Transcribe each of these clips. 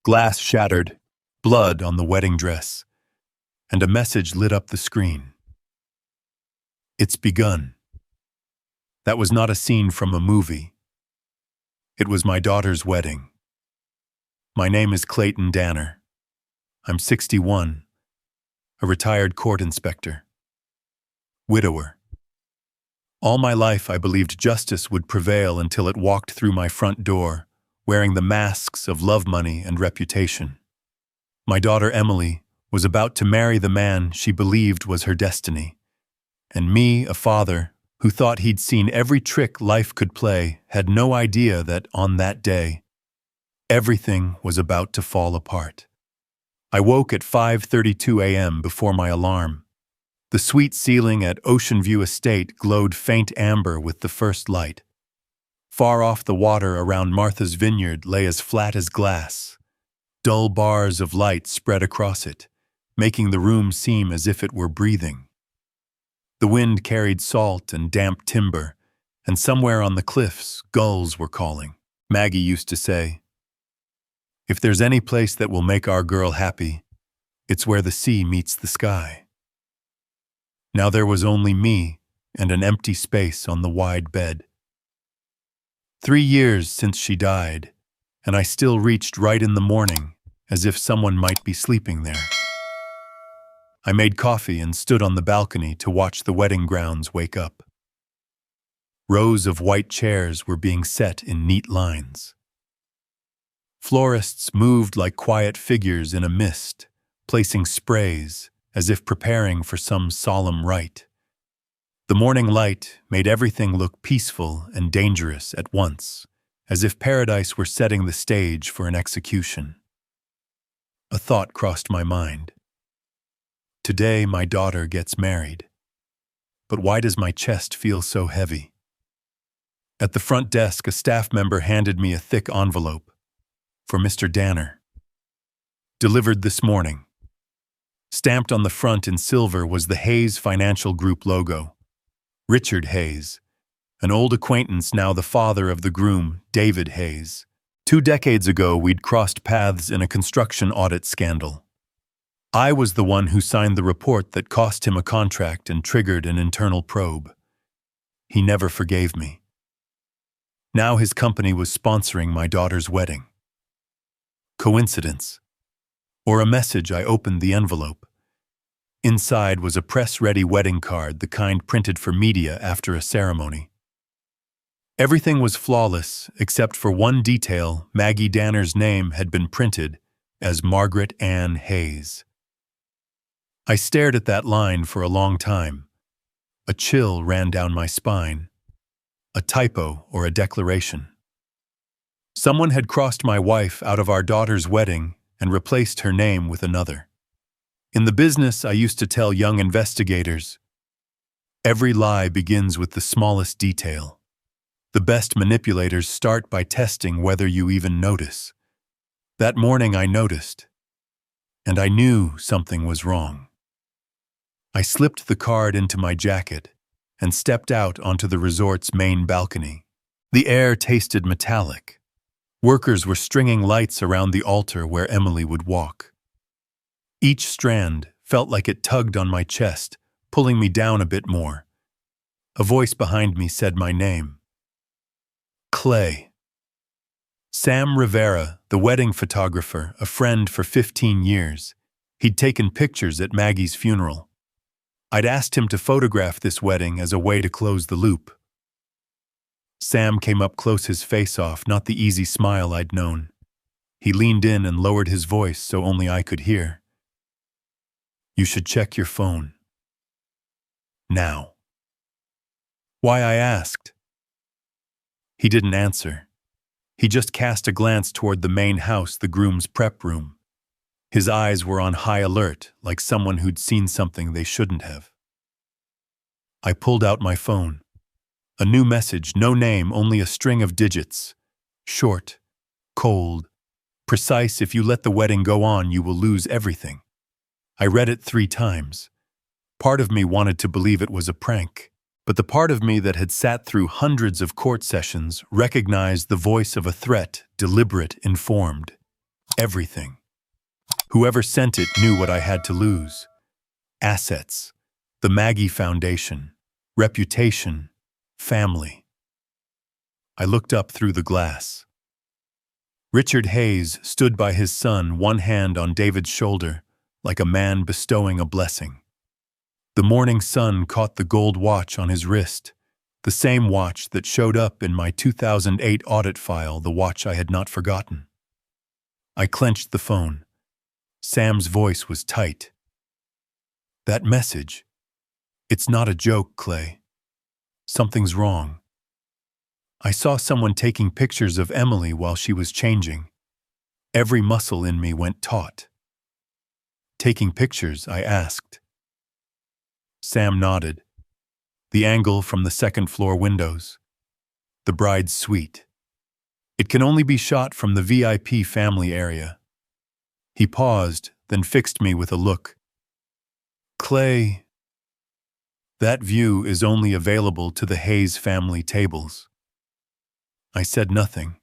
Glass shattered, blood on the wedding dress, and a message lit up the screen. It's begun. That was not a scene from a movie. It was my daughter's wedding. My name is Clayton Danner. I'm 61, a retired court inspector. Widower. All my life I believed justice would prevail until it walked through my front door, wearing the masks of love money and reputation. My daughter Emily was about to marry the man she believed was her destiny, and me, a father who thought he'd seen every trick life could play, had no idea that on that day, everything was about to fall apart. I woke at 5:32 a.m. before my alarm. The suite ceiling at Ocean View Estate glowed faint amber with the first light. Far off, the water around Martha's Vineyard lay as flat as glass. Dull bars of light spread across it, making the room seem as if it were breathing. The wind carried salt and damp timber, and somewhere on the cliffs, gulls were calling. Maggie used to say, "If there's any place that will make our girl happy, it's where the sea meets the sky." Now there was only me and an empty space on the wide bed. 3 years since she died, and I still reached right in the morning, as if someone might be sleeping there. I made coffee and stood on the balcony to watch the wedding grounds wake up. Rows of white chairs were being set in neat lines. Florists moved like quiet figures in a mist, placing sprays, as if preparing for some solemn rite. The morning light made everything look peaceful and dangerous at once, as if paradise were setting the stage for an execution. A thought crossed my mind. Today my daughter gets married. But why does my chest feel so heavy? At the front desk, a staff member handed me a thick envelope. For Mr. Danner. Delivered this morning. Stamped on the front in silver was the Hayes Financial Group logo. Richard Hayes, an old acquaintance, now the father of the groom, David Hayes. 2 decades ago, we'd crossed paths in a construction audit scandal. I was the one who signed the report that cost him a contract and triggered an internal probe. He never forgave me. Now his company was sponsoring my daughter's wedding. Coincidence? Or a message? I opened the envelope. Inside was a press-ready wedding card, the kind printed for media after a ceremony. Everything was flawless, except for one detail. Maggie Danner's name had been printed as Margaret Ann Hayes. I stared at that line for a long time. A chill ran down my spine. A typo or a declaration. Someone had crossed my wife out of our daughter's wedding and replaced her name with another. In the business, I used to tell young investigators, every lie begins with the smallest detail. The best manipulators start by testing whether you even notice. That morning I noticed, and I knew something was wrong. I slipped the card into my jacket and stepped out onto the resort's main balcony. The air tasted metallic. Workers were stringing lights around the altar where Emily would walk. Each strand felt like it tugged on my chest, pulling me down a bit more. A voice behind me said my name. Clay. Sam Rivera, the wedding photographer, a friend for 15 years. He'd taken pictures at Maggie's funeral. I'd asked him to photograph this wedding as a way to close the loop. Sam came up close, his face off, not the easy smile I'd known. He leaned in and lowered his voice so only I could hear. You should check your phone. Now. Why, I asked. He didn't answer. He just cast a glance toward the main house, the groom's prep room. His eyes were on high alert, like someone who'd seen something they shouldn't have. I pulled out my phone. A new message, no name, only a string of digits. Short, cold, precise. If you let the wedding go on, you will lose everything. I read it 3 times. Part of me wanted to believe it was a prank, but the part of me that had sat through hundreds of court sessions recognized the voice of a threat, deliberate, informed. everything. Whoever sent it knew what I had to lose. Assets, the Maggie Foundation, reputation, family. I looked up through the glass. Richard Hayes stood by his son, one hand on David's shoulder, like a man bestowing a blessing. The morning sun caught the gold watch on his wrist, the same watch that showed up in my 2008 audit file, the watch I had not forgotten. I clenched the phone. Sam's voice was tight. That message. It's not a joke, Clay. Something's wrong. I saw someone taking pictures of Emily while she was changing. Every muscle in me went taut. Taking pictures, I asked. Sam nodded. The angle from the second-floor windows. The bride's suite. It can only be shot from the VIP family area. He paused, then fixed me with a look. Clay, that view is only available to the Hayes family tables. I said nothing.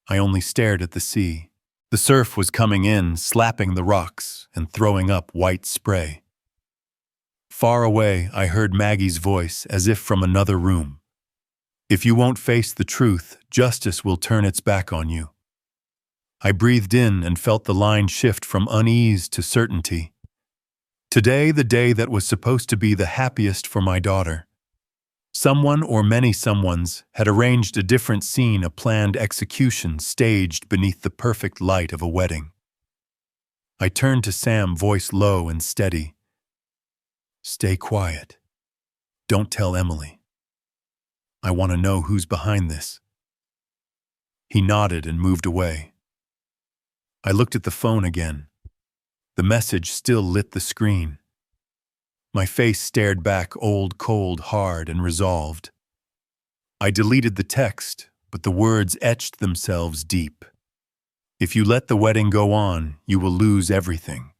I only stared at the sea. The surf was coming in, slapping the rocks and throwing up white spray. Far away, I heard Maggie's voice, as if from another room. If you won't face the truth, justice will turn its back on you. I breathed in and felt the line shift from unease to certainty. Today, the day that was supposed to be the happiest for my daughter. Someone or many someones had arranged a different scene, a planned execution staged beneath the perfect light of a wedding. I turned to Sam, voice low and steady. Stay quiet. Don't tell Emily. I want to know who's behind this. He nodded and moved away. I looked at the phone again. The message still lit the screen. My face stared back, old, cold, hard, and resolved. I deleted the text, but the words etched themselves deep. If you let the wedding go on, you will lose everything.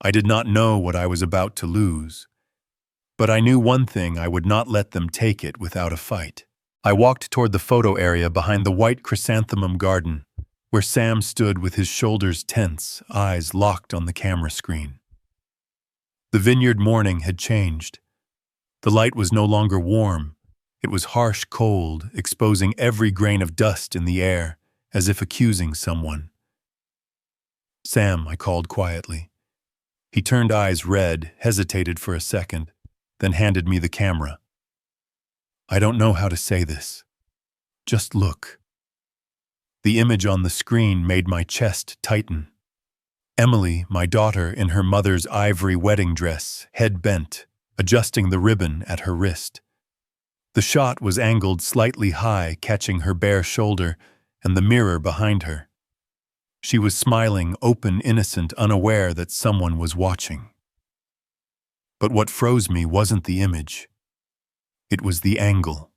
I did not know what I was about to lose, but I knew one thing: I would not let them take it without a fight. I walked toward the photo area behind the white chrysanthemum garden, where Sam stood with his shoulders tense, eyes locked on the camera screen. The Vineyard morning had changed. The light was no longer warm. It was harsh cold, exposing every grain of dust in the air, as if accusing someone. Sam, I called quietly. He turned eyes red, hesitated for a second, then handed me the camera. I don't know how to say this. Just look. The image on the screen made my chest tighten. Emily, my daughter, in her mother's ivory wedding dress, head bent, adjusting the ribbon at her wrist. The shot was angled slightly high, catching her bare shoulder and the mirror behind her. She was smiling, open, innocent, unaware that someone was watching. But what froze me wasn't the image. It was the angle.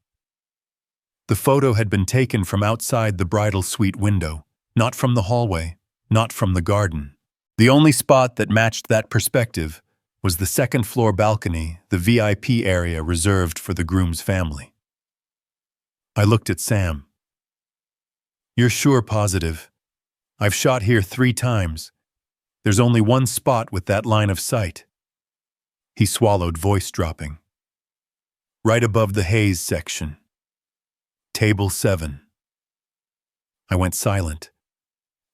The photo had been taken from outside the bridal suite window, not from the hallway, not from the garden. The only spot that matched that perspective was the second-floor balcony, the VIP area reserved for the groom's family. I looked at Sam. You're sure positive? I've shot here 3 times. There's only one spot with that line of sight. He swallowed, voice dropping. Right above the Hayes section. Table 7. I went silent.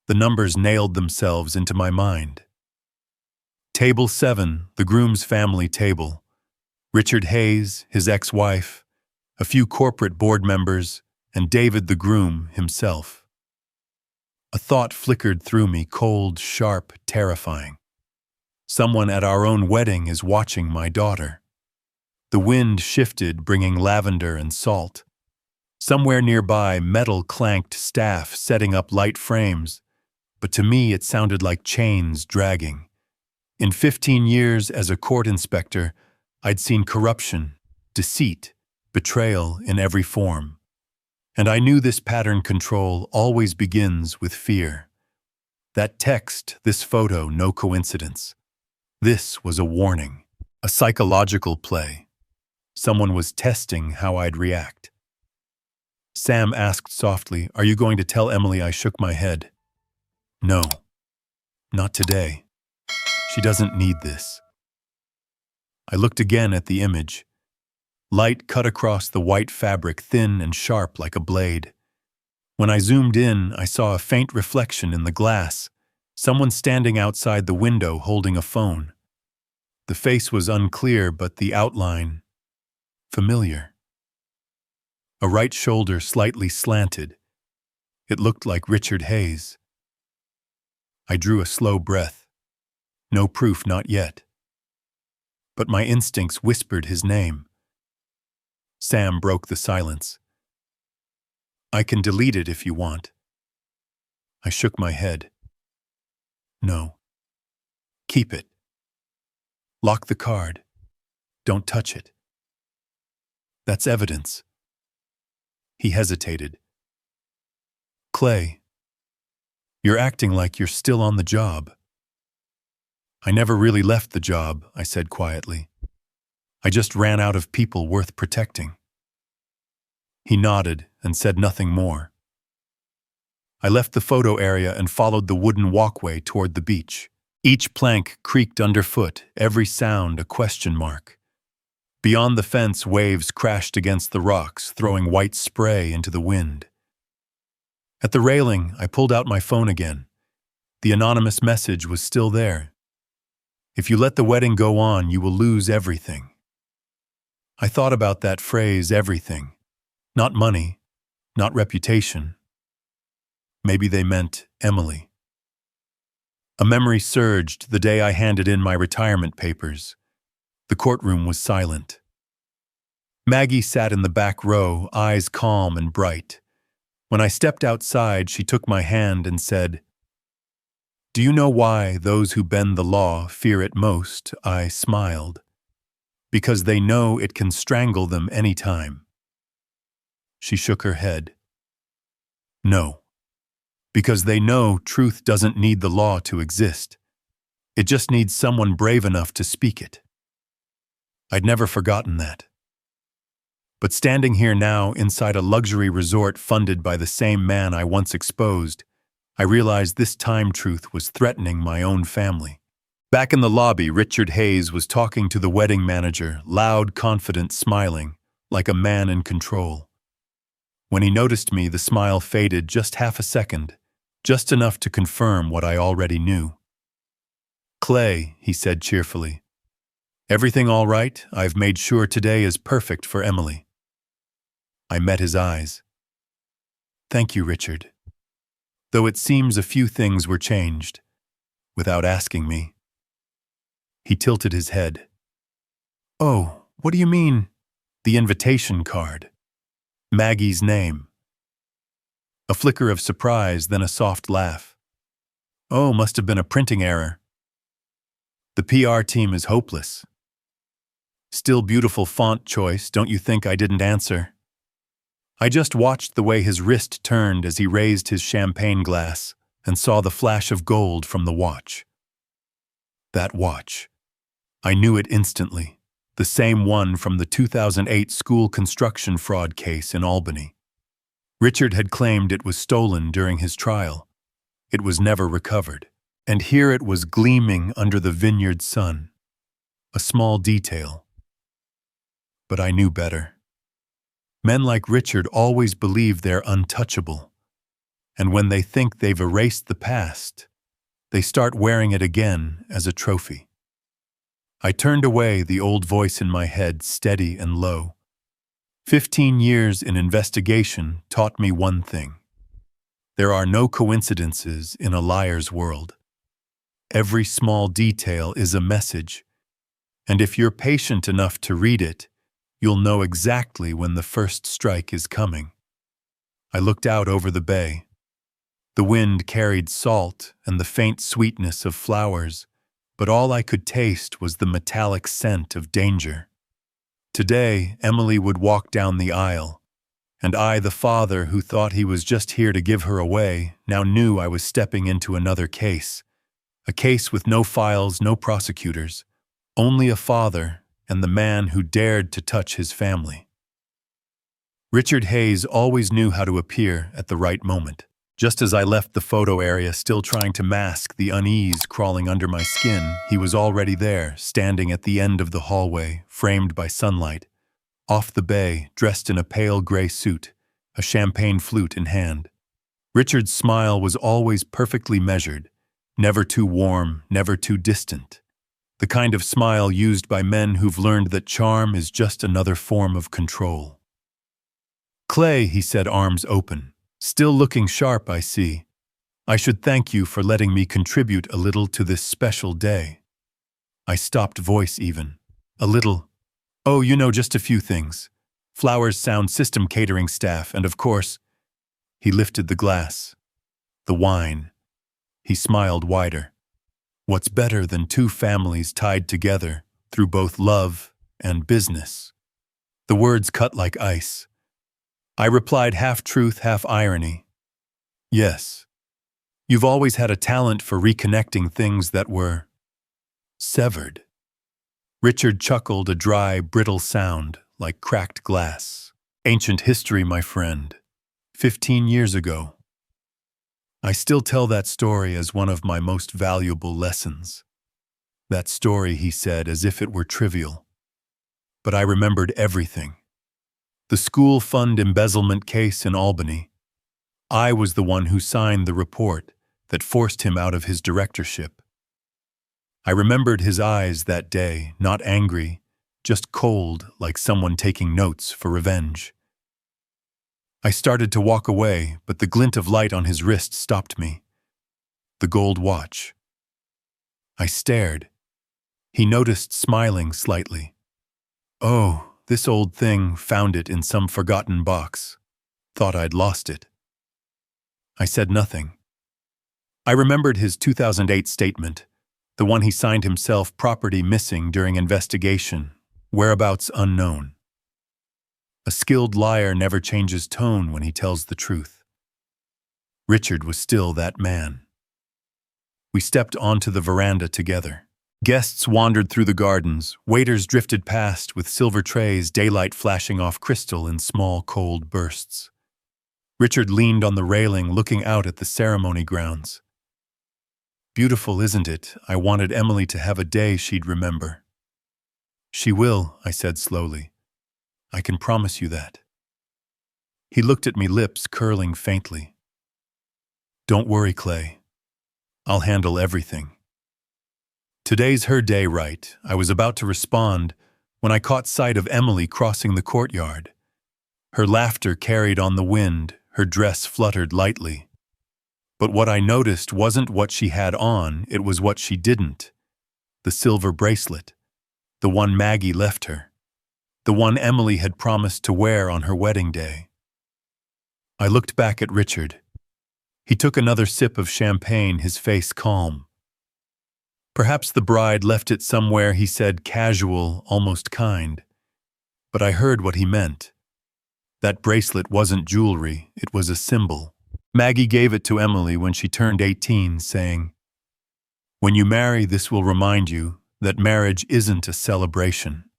The numbers nailed themselves into my mind. Table 7, the groom's family table. Richard Hayes, his ex-wife, a few corporate board members, and David the groom himself. A thought flickered through me, cold, sharp, terrifying. Someone at our own wedding is watching my daughter. The wind shifted, bringing lavender and salt. Somewhere nearby, metal clanked, staff setting up light frames, but to me it sounded like chains dragging. In 15 years as a court inspector, I'd seen corruption, deceit, betrayal in every form. And I knew this pattern control always begins with fear. That text, this photo, no coincidence. This was a warning, a psychological play. Someone was testing how I'd react. Sam asked softly, "Are you going to tell Emily?" I shook my head. No, not today. She doesn't need this. I looked again at the image. Light cut across the white fabric, thin and sharp like a blade. When I zoomed in, I saw a faint reflection in the glass, someone standing outside the window holding a phone. The face was unclear, but the outline, familiar. A right shoulder slightly slanted. It looked like Richard Hayes. I drew a slow breath. No proof, not yet. But my instincts whispered his name. Sam broke the silence. I can delete it if you want. I shook my head. No. Keep it. Lock the card. Don't touch it. That's evidence. He hesitated. Clay, you're acting like you're still on the job. I never really left the job, I said quietly. I just ran out of people worth protecting. He nodded and said nothing more. I left the photo area and followed the wooden walkway toward the beach. Each plank creaked underfoot, every sound a question mark. Beyond the fence, waves crashed against the rocks, throwing white spray into the wind. At the railing, I pulled out my phone again. The anonymous message was still there. If you let the wedding go on, you will lose everything. I thought about that phrase, everything. Not money, not reputation. Maybe they meant Emily. A memory surged the day I handed in my retirement papers. The courtroom was silent. Maggie sat in the back row, eyes calm and bright. When I stepped outside, she took my hand and said, "Do you know why those who bend the law fear it most?" I smiled. Because they know it can strangle them any time. She shook her head. No. Because they know truth doesn't need the law to exist. It just needs someone brave enough to speak it. I'd never forgotten that. But standing here now inside a luxury resort funded by the same man I once exposed, I realized this time truth was threatening my own family. Back in the lobby, Richard Hayes was talking to the wedding manager, loud, confident, smiling, like a man in control. When he noticed me, the smile faded just half a second, just enough to confirm what I already knew. "Clay," he said cheerfully. "Everything all right? I've made sure today is perfect for Emily." I met his eyes. "Thank you, Richard. Though it seems a few things were changed, without asking me." He tilted his head. "Oh, what do you mean?" "The invitation card. Maggie's name." A flicker of surprise, then a soft laugh. "Oh, must have been a printing error. The PR team is hopeless." "Still beautiful font choice, don't you think I didn't answer?" I just watched the way his wrist turned as he raised his champagne glass and saw the flash of gold from the watch. That watch. I knew it instantly, the same one from the 2008 school construction fraud case in Albany. Richard had claimed it was stolen during his trial. It was never recovered. And here it was gleaming under the Vineyard sun. A small detail. But I knew better. Men like Richard always believe they're untouchable. And when they think they've erased the past, they start wearing it again as a trophy. I turned away, the old voice in my head steady and low. 15 years in investigation taught me one thing. There are no coincidences in a liar's world. Every small detail is a message, and if you're patient enough to read it, you'll know exactly when the first strike is coming. I looked out over the bay. The wind carried salt and the faint sweetness of flowers, but all I could taste was the metallic scent of danger. Today, Emily would walk down the aisle, and I, the father who thought he was just here to give her away, now knew I was stepping into another case. A case with no files, no prosecutors, only a father and the man who dared to touch his family. Richard Hayes always knew how to appear at the right moment. Just as I left the photo area, still trying to mask the unease crawling under my skin, he was already there, standing at the end of the hallway, framed by sunlight. Off the bay, dressed in a pale gray suit, a champagne flute in hand. Richard's smile was always perfectly measured, never too warm, never too distant. The kind of smile used by men who've learned that charm is just another form of control. "Clay," he said, arms open. "Still looking sharp, I see. I should thank you for letting me contribute a little to this special day." I stopped voice even. "A little? Oh, just a few things. Flowers, sound system, catering staff, and of course—" He lifted the glass. "The wine." He smiled wider. "What's better than two families tied together through both love and business?" The words cut like ice. I replied, half truth, half irony. "Yes. You've always had a talent for reconnecting things that were severed." Richard chuckled, a dry, brittle sound, like cracked glass. "Ancient history, my friend. 15 years ago. I still tell that story as one of my most valuable lessons." "That story," he said, as if it were trivial. But I remembered everything. The school fund embezzlement case in Albany. I was the one who signed the report that forced him out of his directorship. I remembered his eyes that day, not angry, just cold, like someone taking notes for revenge. I started to walk away, but the glint of light on his wrist stopped me. The gold watch. I stared. He noticed, smiling slightly. "Oh, this old thing, found it in some forgotten box. Thought I'd lost it." I said nothing. I remembered his 2008 statement, the one he signed himself, property missing during investigation, whereabouts unknown. A skilled liar never changes tone when he tells the truth. Richard was still that man. We stepped onto the veranda together. Guests wandered through the gardens, waiters drifted past with silver trays, daylight flashing off crystal in small, cold bursts. Richard leaned on the railing, looking out at the ceremony grounds. "Beautiful, isn't it? I wanted Emily to have a day she'd remember." "She will," I said slowly. "I can promise you that." He looked at me, lips curling faintly. "Don't worry, Clay. I'll handle everything." "Today's her day, right?" I was about to respond when I caught sight of Emily crossing the courtyard. Her laughter carried on the wind, her dress fluttered lightly. But what I noticed wasn't what she had on, it was what she didn't. The silver bracelet. The one Maggie left her. The one Emily had promised to wear on her wedding day. I looked back at Richard. He took another sip of champagne, his face calm. "Perhaps the bride left it somewhere," he said, casual, almost kind. But I heard what he meant. That bracelet wasn't jewelry, it was a symbol. Maggie gave it to Emily when she turned 18, saying, "When you marry, this will remind you that marriage isn't a celebration.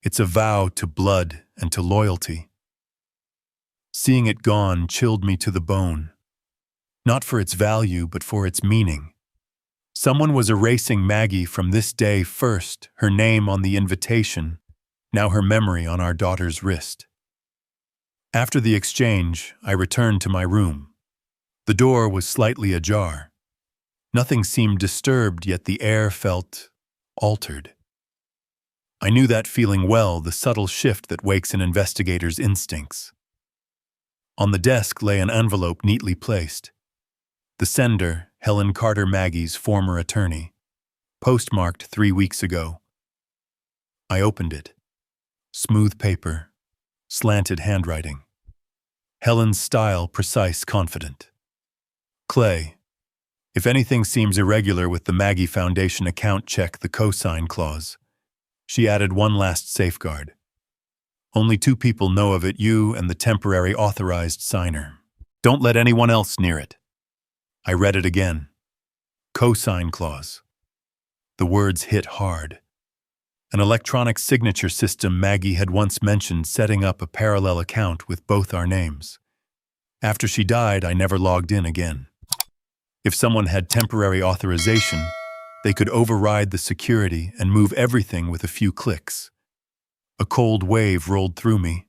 It's a vow to blood and to loyalty." Seeing it gone chilled me to the bone. Not for its value, but for its meaning. Someone was erasing Maggie from this day first, her name on the invitation, now her memory on our daughter's wrist. After the exchange, I returned to my room. The door was slightly ajar. Nothing seemed disturbed, yet the air felt altered. I knew that feeling well, the subtle shift that wakes an investigator's instincts. On the desk lay an envelope neatly placed. The sender, Helen Carter, Maggie's former attorney. Postmarked 3 weeks ago. I opened it. Smooth paper. Slanted handwriting. Helen's style, precise, confident. "Clay, if anything seems irregular with the Maggie Foundation account, check the cosign clause." She added one last safeguard. "Only 2 people know of it, you and the temporary authorized signer. Don't let anyone else near it." I read it again. Cosign clause. The words hit hard. An electronic signature system Maggie had once mentioned, setting up a parallel account with both our names. After she died, I never logged in again. If someone had temporary authorization, they could override the security and move everything with a few clicks. A cold wave rolled through me.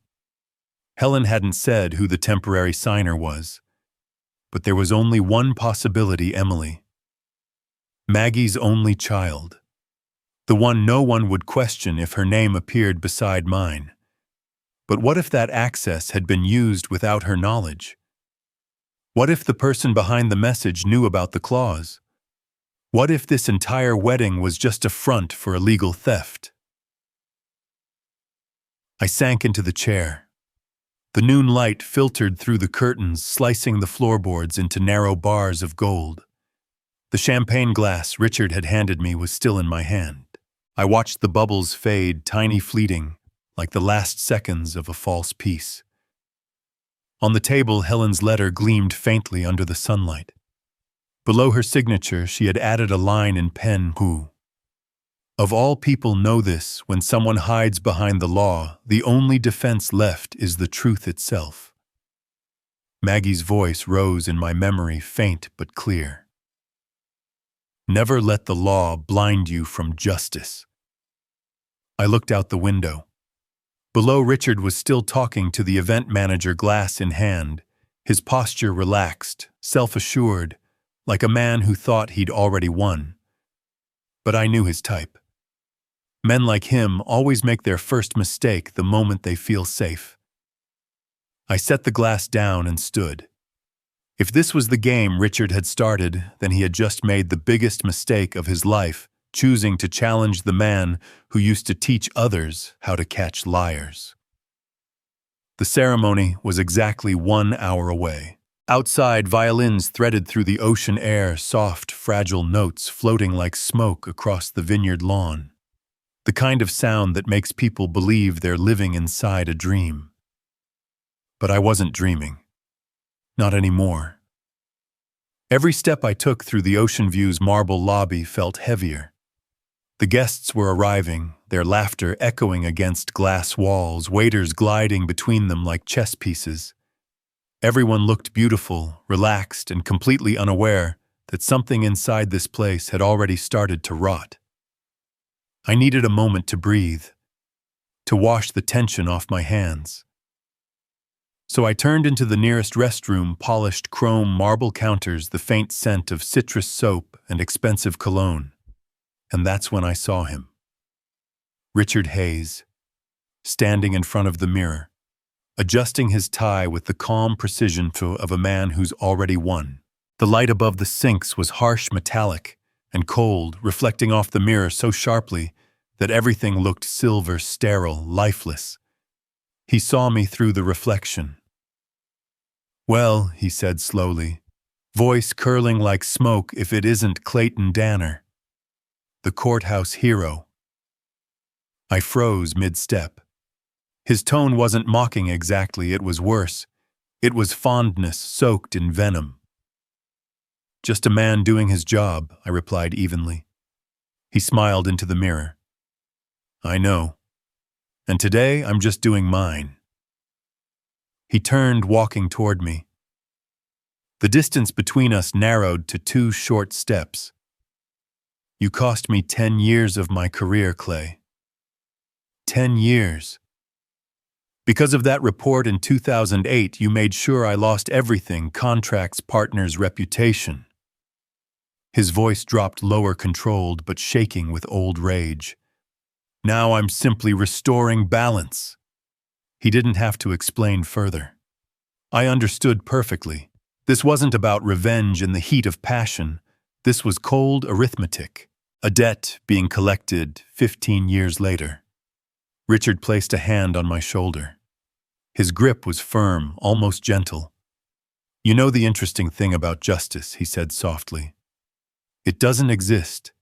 Helen hadn't said who the temporary signer was, but there was only one possibility: Emily. Maggie's only child. The one no one would question if her name appeared beside mine. But what if that access had been used without her knowledge? What if the person behind the message knew about the clause? What if this entire wedding was just a front for illegal theft? I sank into the chair. The noon light filtered through the curtains, slicing the floorboards into narrow bars of gold. The champagne glass Richard had handed me was still in my hand. I watched the bubbles fade, tiny, fleeting, like the last seconds of a false peace. On the table, Helen's letter gleamed faintly under the sunlight. Below her signature, she had added a line in pen, "Who? Of all people know this, when someone hides behind the law, the only defense left is the truth itself." Maggie's voice rose in my memory, faint but clear. Never let the law blind you from justice. I looked out the window. Below, Richard was still talking to the event manager, glass in hand, his posture relaxed, self-assured, like a man who thought he'd already won. But I knew his type. Men like him always make their first mistake the moment they feel safe. I set the glass down and stood. If this was the game Richard had started, then he had just made the biggest mistake of his life, choosing to challenge the man who used to teach others how to catch liars. The ceremony was exactly 1 hour away. Outside, violins threaded through the ocean air, soft, fragile notes floating like smoke across the vineyard lawn. The kind of sound that makes people believe they're living inside a dream. But I wasn't dreaming. Not anymore. Every step I took through the Ocean View's marble lobby felt heavier. The guests were arriving, their laughter echoing against glass walls, waiters gliding between them like chess pieces. Everyone looked beautiful, relaxed, and completely unaware that something inside this place had already started to rot. I needed a moment to breathe, to wash the tension off my hands. So I turned into the nearest restroom, polished chrome marble counters, the faint scent of citrus soap and expensive cologne. And that's when I saw him. Richard Hayes, standing in front of the mirror, adjusting his tie with the calm precision of a man who's already won. The light above the sinks was harsh, metallic, and cold, reflecting off the mirror so sharply that everything looked silver, sterile, lifeless. He saw me through the reflection. "Well," he said slowly, voice curling like smoke, "if it isn't Clayton Danner, the courthouse hero." I froze mid-step. His tone wasn't mocking exactly, it was worse. It was fondness soaked in venom. "Just a man doing his job," I replied evenly. He smiled into the mirror. "I know. And today I'm just doing mine." He turned, walking toward me. The distance between us narrowed to 2 short steps. "You cost me 10 years of my career, Clay. 10 years. Because of that report in 2008, you made sure I lost everything: contracts, partners, reputation." His voice dropped lower, controlled, but shaking with old rage. "Now I'm simply restoring balance." He didn't have to explain further. I understood perfectly. This wasn't about revenge in the heat of passion. This was cold arithmetic, a debt being collected 15 years later. Richard placed a hand on my shoulder. His grip was firm, almost gentle. "You know the interesting thing about justice," he said softly. "It doesn't exist.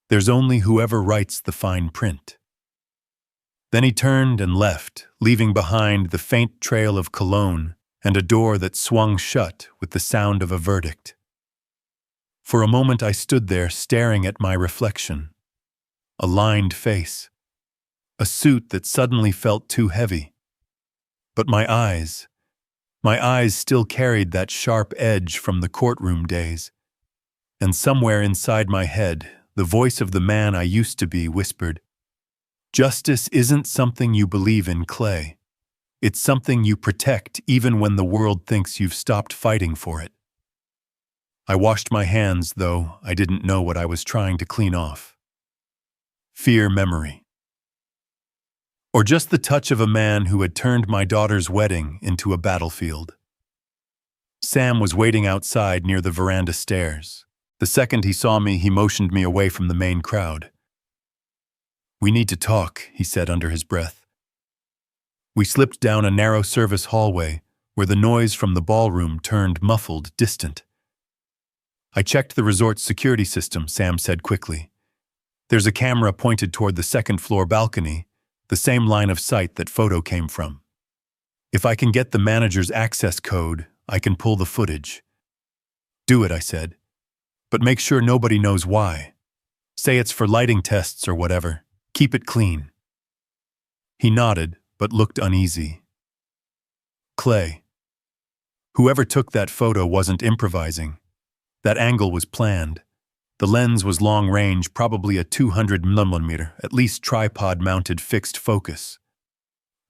There's only whoever writes the fine print." Then he turned and left, leaving behind the faint trail of cologne and a door that swung shut with the sound of a verdict. For a moment I stood there staring at my reflection. A lined face. A suit that suddenly felt too heavy. But my eyes, My eyes still carried that sharp edge from the courtroom days. And somewhere inside my head, the voice of the man I used to be whispered, "Justice isn't something you believe in, Clay. It's something you protect even when the world thinks you've stopped fighting for it." I washed my hands, though I didn't know what I was trying to clean off. Fear memory. Or just the touch of a man who had turned my daughter's wedding into a battlefield. Sam was waiting outside near the veranda stairs. The second he saw me, he motioned me away from the main crowd. "We need to talk," he said under his breath. We slipped down a narrow service hallway where the noise from the ballroom turned muffled, distant. "I checked the resort's security system," Sam said quickly. "There's a camera pointed toward the second-floor balcony, the same line of sight that photo came from. If I can get the manager's access code, I can pull the footage." "Do it," I said. "But make sure nobody knows why. Say it's for lighting tests or whatever. Keep it clean." He nodded, but looked uneasy. "Clay, whoever took that photo wasn't improvising. That angle was planned. The lens was long-range, probably a 200mm, at least tripod-mounted fixed focus.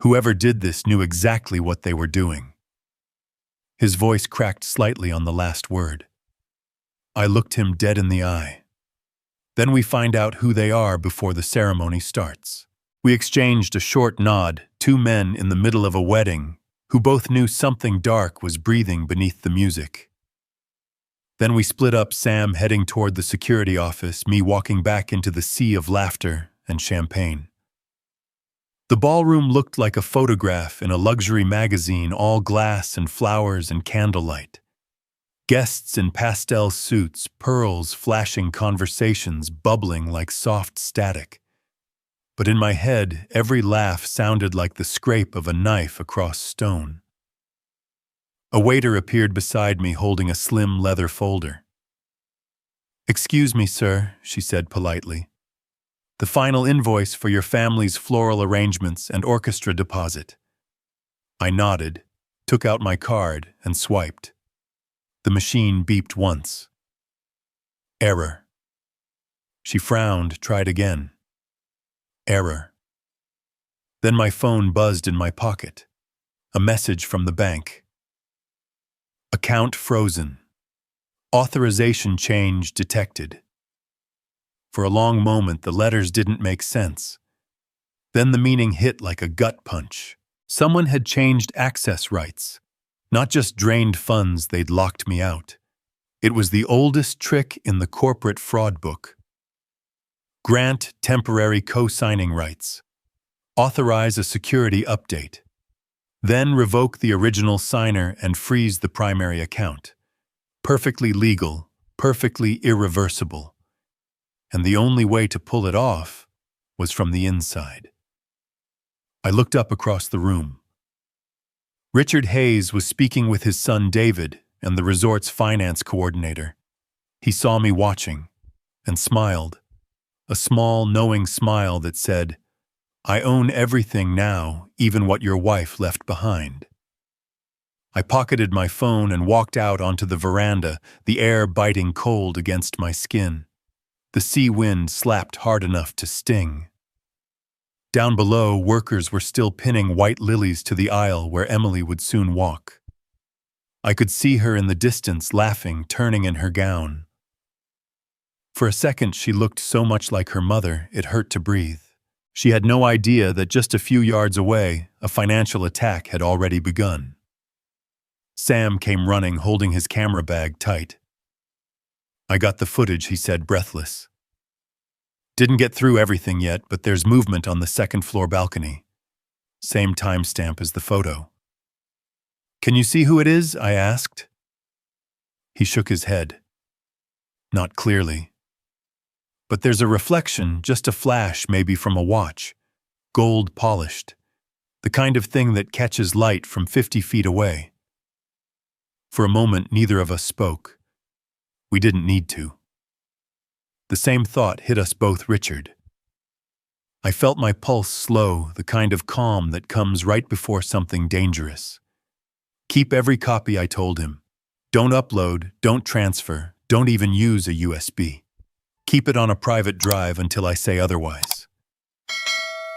Whoever did this knew exactly what they were doing." His voice cracked slightly on the last word. I looked him dead in the eye. "Then we find out who they are before the ceremony starts." We exchanged a short nod, two men in the middle of a wedding, who both knew something dark was breathing beneath the music. Then we split up, Sam heading toward the security office, me walking back into the sea of laughter and champagne. The ballroom looked like a photograph in a luxury magazine, all glass and flowers and candlelight. Guests in pastel suits, pearls flashing, conversations bubbling like soft static. But in my head, every laugh sounded like the scrape of a knife across stone. A waiter appeared beside me holding a slim leather folder. "Excuse me, sir," she said politely. "The final invoice for your family's floral arrangements and orchestra deposit." I nodded, took out my card, and swiped. The machine beeped once. "Error." She frowned, tried again. "Error." Then my phone buzzed in my pocket. A message from the bank. "Account frozen. Authorization change detected." For a long moment, the letters didn't make sense. Then the meaning hit like a gut punch. Someone had changed access rights. Not just drained funds, they'd locked me out. It was the oldest trick in the corporate fraud book. Grant temporary co-signing rights. Authorize a security update. Then revoke the original signer and freeze the primary account. Perfectly legal, perfectly irreversible. And the only way to pull it off was from the inside. I looked up across the room. Richard Hayes was speaking with his son David and the resort's finance coordinator. He saw me watching and smiled, a small, knowing smile that said, "I own everything now, even what your wife left behind." I pocketed my phone and walked out onto the veranda, the air biting cold against my skin. The sea wind slapped hard enough to sting. Down below, workers were still pinning white lilies to the aisle where Emily would soon walk. I could see her in the distance, laughing, turning in her gown. For a second, she looked so much like her mother, it hurt to breathe. She had no idea that just a few yards away, a financial attack had already begun. Sam came running, holding his camera bag tight. "I got the footage," he said, breathless. "Didn't get through everything yet, but there's movement on the second-floor balcony. Same timestamp as the photo." "Can you see who it is?" I asked. He shook his head. "Not clearly. But there's a reflection, just a flash maybe from a watch, gold polished, the kind of thing that catches light from 50 feet away." For a moment, neither of us spoke. We didn't need to. The same thought hit us both, Richard. I felt my pulse slow, the kind of calm that comes right before something dangerous. Keep every copy, I told him. Don't upload, don't transfer, don't even use a USB. Keep it on a private drive until I say otherwise.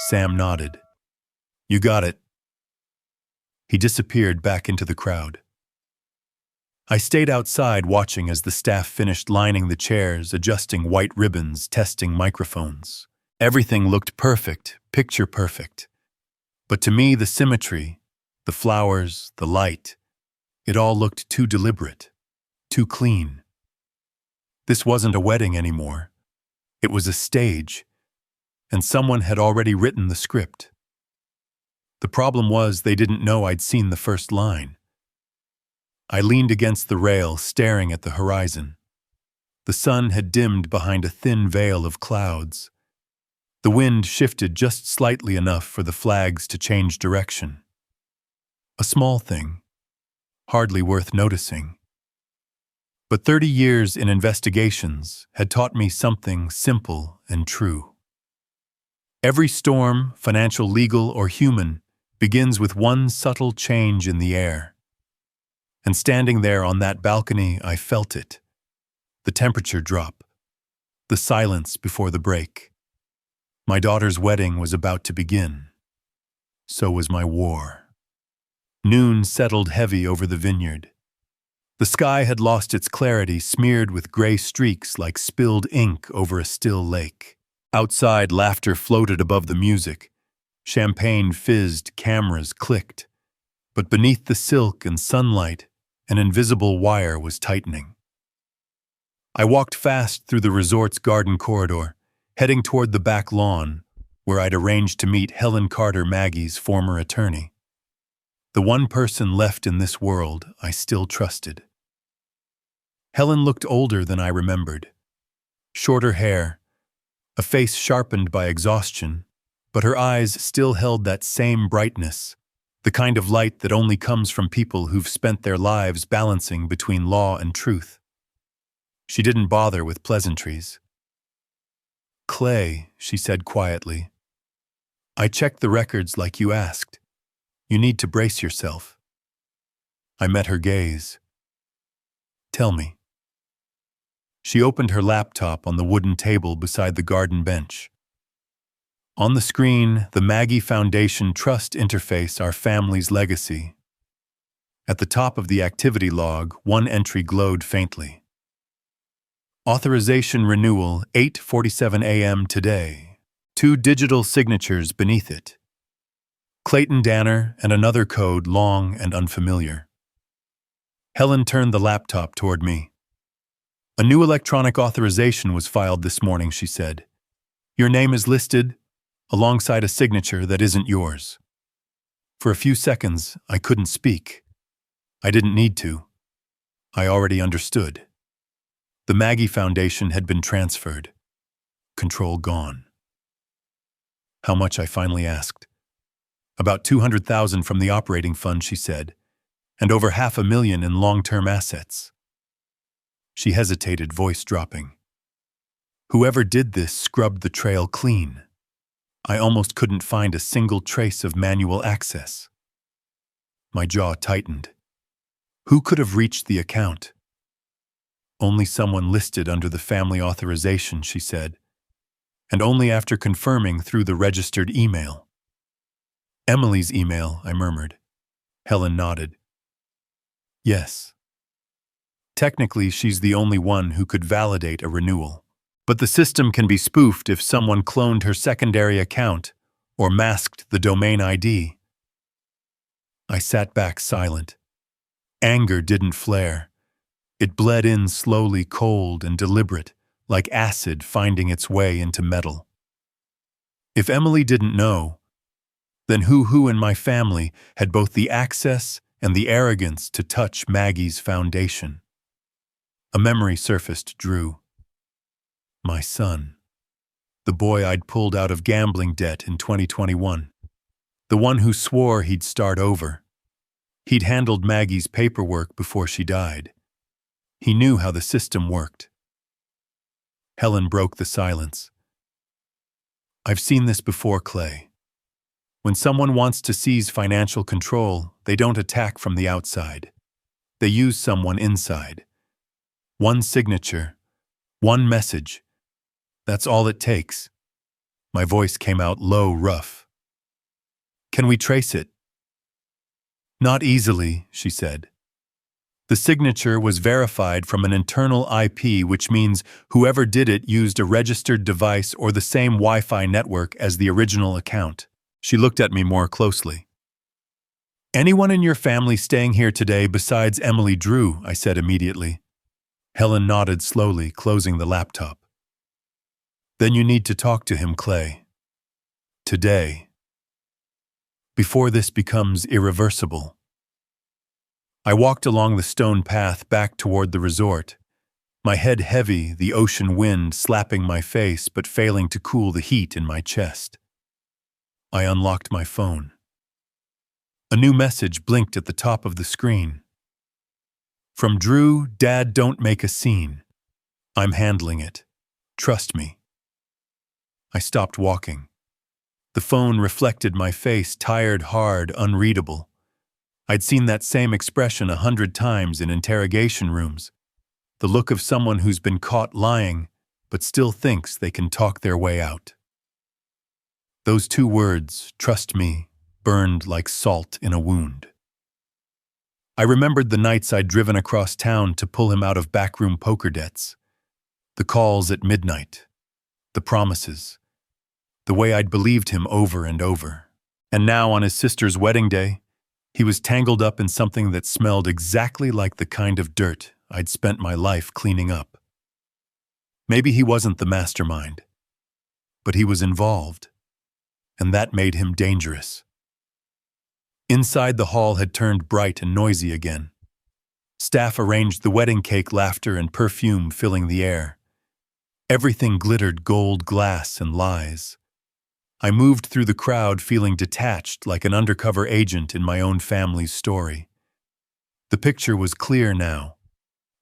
Sam nodded. You got it. He disappeared back into the crowd. I stayed outside watching as the staff finished lining the chairs, adjusting white ribbons, testing microphones. Everything looked perfect, picture perfect. But to me, the symmetry, the flowers, the light, it all looked too deliberate, too clean. This wasn't a wedding anymore. It was a stage, and someone had already written the script. The problem was they didn't know I'd seen the first line. I leaned against the rail, staring at the horizon. The sun had dimmed behind a thin veil of clouds. The wind shifted just slightly enough for the flags to change direction. A small thing, hardly worth noticing. But 30 years in investigations had taught me something simple and true. Every storm, financial, legal, or human, begins with one subtle change in the air. And standing there on that balcony, I felt it. The temperature drop. The silence before the break. My daughter's wedding was about to begin. So was my war. Noon settled heavy over the vineyard. The sky had lost its clarity, smeared with gray streaks like spilled ink over a still lake. Outside, laughter floated above the music. Champagne fizzed, cameras clicked. But beneath the silk and sunlight, an invisible wire was tightening. I walked fast through the resort's garden corridor, heading toward the back lawn, where I'd arranged to meet Helen Carter, Maggie's former attorney. The one person left in this world I still trusted. Helen looked older than I remembered. Shorter hair, a face sharpened by exhaustion, but her eyes still held that same brightness, the kind of light that only comes from people who've spent their lives balancing between law and truth. She didn't bother with pleasantries. "Clay," she said quietly, "I checked the records like you asked. You need to brace yourself." I met her gaze. "Tell me." She opened her laptop on the wooden table beside the garden bench. On the screen, the Maggie Foundation Trust interface, our family's legacy. At the top of the activity log, one entry glowed faintly. Authorization renewal, 8:47 a.m. today. 2 digital signatures beneath it. Clayton Danner and another code long and unfamiliar. Helen turned the laptop toward me. "A new electronic authorization was filed this morning," she said. "Your name is listed alongside a signature that isn't yours." For a few seconds, I couldn't speak. I didn't need to. I already understood. The Maggie Foundation had been transferred. Control gone. "How much?" I finally asked. "About 200,000 from the operating fund," she said, "and over $500,000 in long-term assets." She hesitated, voice dropping. "Whoever did this scrubbed the trail clean. I almost couldn't find a single trace of manual access." My jaw tightened. Who could have reached the account? "Only someone listed under the family authorization," she said, "and only after confirming through the registered email." "Emily's email," I murmured. Helen nodded. "Yes. Technically, she's the only one who could validate a renewal. But the system can be spoofed if someone cloned her secondary account or masked the domain ID." I sat back silent. Anger didn't flare. It bled in slowly, cold and deliberate, like acid finding its way into metal. If Emily didn't know, then who in my family had both the access and the arrogance to touch Maggie's foundation? A memory surfaced, Drew. My son. The boy I'd pulled out of gambling debt in 2021. The one who swore he'd start over. He'd handled Maggie's paperwork before she died. He knew how the system worked. Helen broke the silence. "I've seen this before, Clay. When someone wants to seize financial control, they don't attack from the outside. They use someone inside. One signature, one message. That's all it takes. My voice came out low, rough. Can we trace it? Not easily, she said. The signature was verified from an internal IP, which means whoever did it used a registered device or the same Wi-Fi network as the original account. She looked at me more closely. Anyone in your family staying here today besides Emily Drew? I said immediately. Helen nodded slowly, closing the laptop. Then you need to talk to him, Clay. Today. Before this becomes irreversible. I walked along the stone path back toward the resort, my head heavy, the ocean wind slapping my face but failing to cool the heat in my chest. I unlocked my phone. A new message blinked at the top of the screen. From Drew, Dad, don't make a scene. I'm handling it. Trust me. I stopped walking. The phone reflected my face, tired, hard, unreadable. I'd seen that same expression 100 times in interrogation rooms. The look of someone who's been caught lying, but still thinks they can talk their way out. Those two words, trust me, burned like salt in a wound. I remembered the nights I'd driven across town to pull him out of backroom poker debts. The calls at midnight. The promises. The way I'd believed him over and over. And now, on his sister's wedding day, he was tangled up in something that smelled exactly like the kind of dirt I'd spent my life cleaning up. Maybe he wasn't the mastermind, but he was involved, and that made him dangerous. Inside, the hall had turned bright and noisy again. Staff arranged the wedding cake, laughter and perfume filling the air. Everything glittered gold, glass, and lies. I moved through the crowd feeling detached like an undercover agent in my own family's story. The picture was clear now.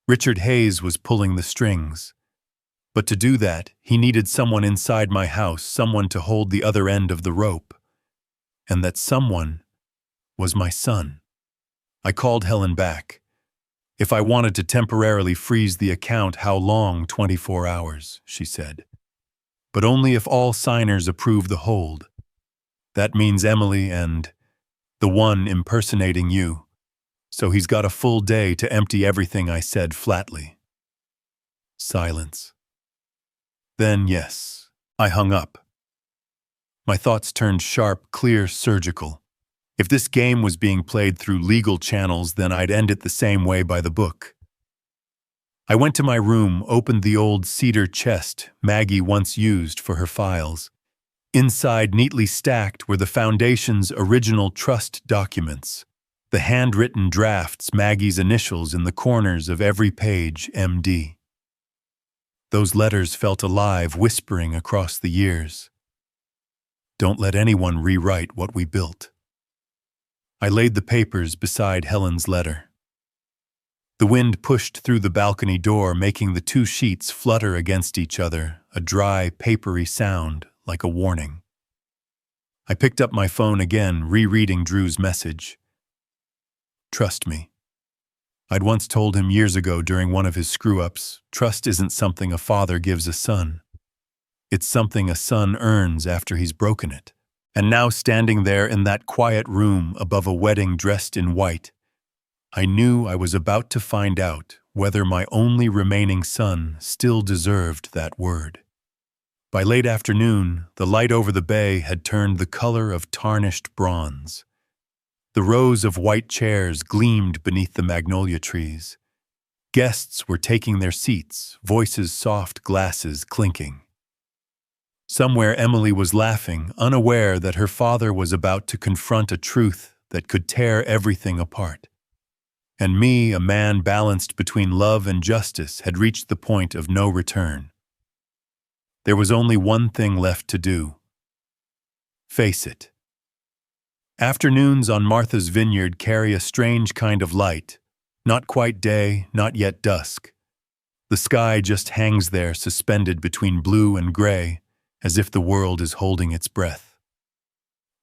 Richard Hayes was pulling the strings. But to do that, he needed someone inside my house, someone to hold the other end of the rope. And that someone was my son. I called Helen back. If I wanted to temporarily freeze the account, how long? 24 hours, she said. But only if all signers approve the hold. That means Emily and the one impersonating you. So he's got a full day to empty everything, I said flatly. Silence. Then, yes, I hung up. My thoughts turned sharp, clear, surgical. If this game was being played through legal channels, then I'd end it the same way, by the book. I went to my room, opened the old cedar chest Maggie once used for her files. Inside, neatly stacked, were the Foundation's original trust documents, the handwritten drafts, Maggie's initials in the corners of every page, MD. Those letters felt alive, whispering across the years. Don't let anyone rewrite what we built. I laid the papers beside Helen's letter. The wind pushed through the balcony door, making the two sheets flutter against each other, a dry, papery sound like a warning. I picked up my phone again, rereading Drew's message. Trust me. I'd once told him years ago during one of his screw-ups, trust isn't something a father gives a son. It's something a son earns after he's broken it. And now, standing there in that quiet room above a wedding dressed in white, I knew I was about to find out whether my only remaining son still deserved that word. By late afternoon, the light over the bay had turned the color of tarnished bronze. The rows of white chairs gleamed beneath the magnolia trees. Guests were taking their seats, voices soft, glasses clinking. Somewhere Emily was laughing, unaware that her father was about to confront a truth that could tear everything apart. And me, a man balanced between love and justice, had reached the point of no return. There was only one thing left to do. Face it. Afternoons on Martha's Vineyard carry a strange kind of light, not quite day, not yet dusk. The sky just hangs there, suspended between blue and gray, as if the world is holding its breath.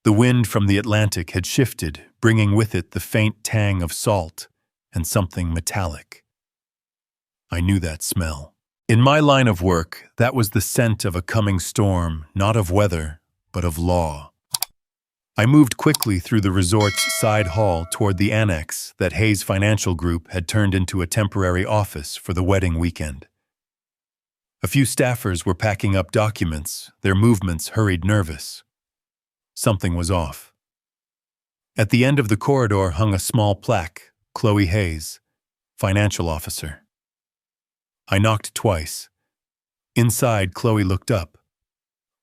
The wind from the Atlantic had shifted, bringing with it the faint tang of salt and something metallic. I knew that smell. In my line of work, that was the scent of a coming storm, not of weather, but of law. I moved quickly through the resort's side hall toward the annex that Hayes Financial Group had turned into a temporary office for the wedding weekend. A few staffers were packing up documents, their movements hurried, nervous. Something was off. At the end of the corridor hung a small plaque, Chloe Hayes, financial officer. I knocked twice. Inside, Chloe looked up.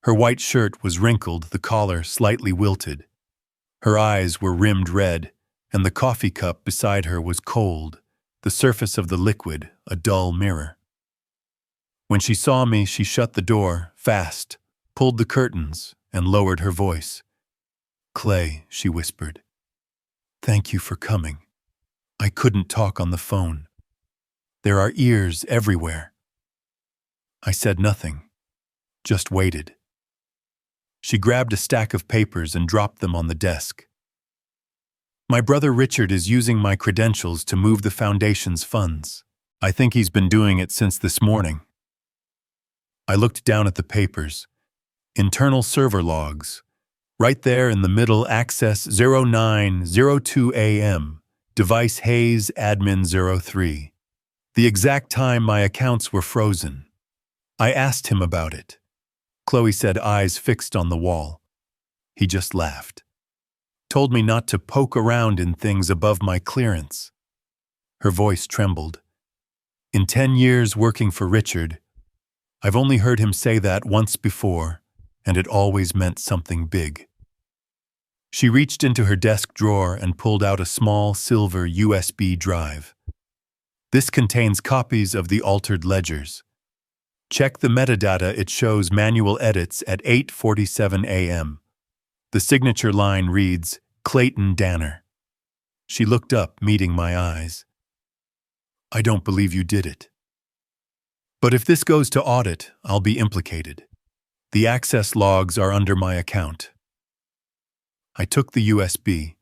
Her white shirt was wrinkled, the collar slightly wilted. Her eyes were rimmed red, and the coffee cup beside her was cold, the surface of the liquid a dull mirror. When she saw me, she shut the door, fast, pulled the curtains, and lowered her voice. "Clay," she whispered. "Thank you for coming. I couldn't talk on the phone. There are ears everywhere." I said nothing, just waited. She grabbed a stack of papers and dropped them on the desk. "My brother Richard is using my credentials to move the foundation's funds. I think he's been doing it since this morning." I looked down at the papers. Internal server logs. Right there in the middle, access 09:02 a.m., device Hayes admin 03. The exact time my accounts were frozen. I asked him about it. Chloe said, eyes fixed on the wall. He just laughed. Told me not to poke around in things above my clearance. Her voice trembled. In 10 years working for Richard, I've only heard him say that once before, and it always meant something big. She reached into her desk drawer and pulled out a small silver USB drive. This contains copies of the altered ledgers. Check the metadata, it shows manual edits at 8:47 a.m. The signature line reads, Clayton Danner. She looked up, meeting my eyes. "I don't believe you did it. But if this goes to audit, I'll be implicated. The access logs are under my account." I took the USB.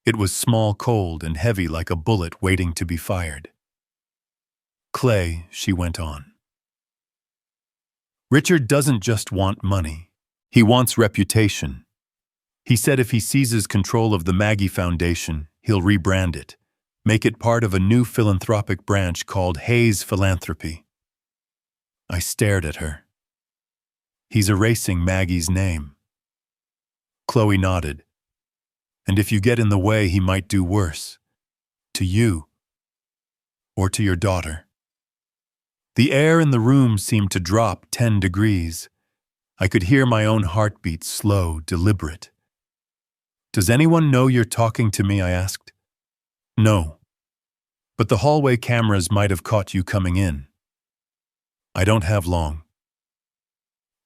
It was small, cold, and heavy like a bullet waiting to be fired. "Clay," she went on. "Richard doesn't just want money. He wants reputation. He said if he seizes control of the Maggie Foundation, he'll rebrand it, make it part of a new philanthropic branch called Hayes Philanthropy." I stared at her. "He's erasing Maggie's name." Chloe nodded. "And if you get in the way, he might do worse. To you. Or to your daughter." The air in the room seemed to drop 10 degrees. I could hear my own heartbeat, slow, deliberate. "Does anyone know you're talking to me?" I asked. "No. But the hallway cameras might have caught you coming in." "I don't have long."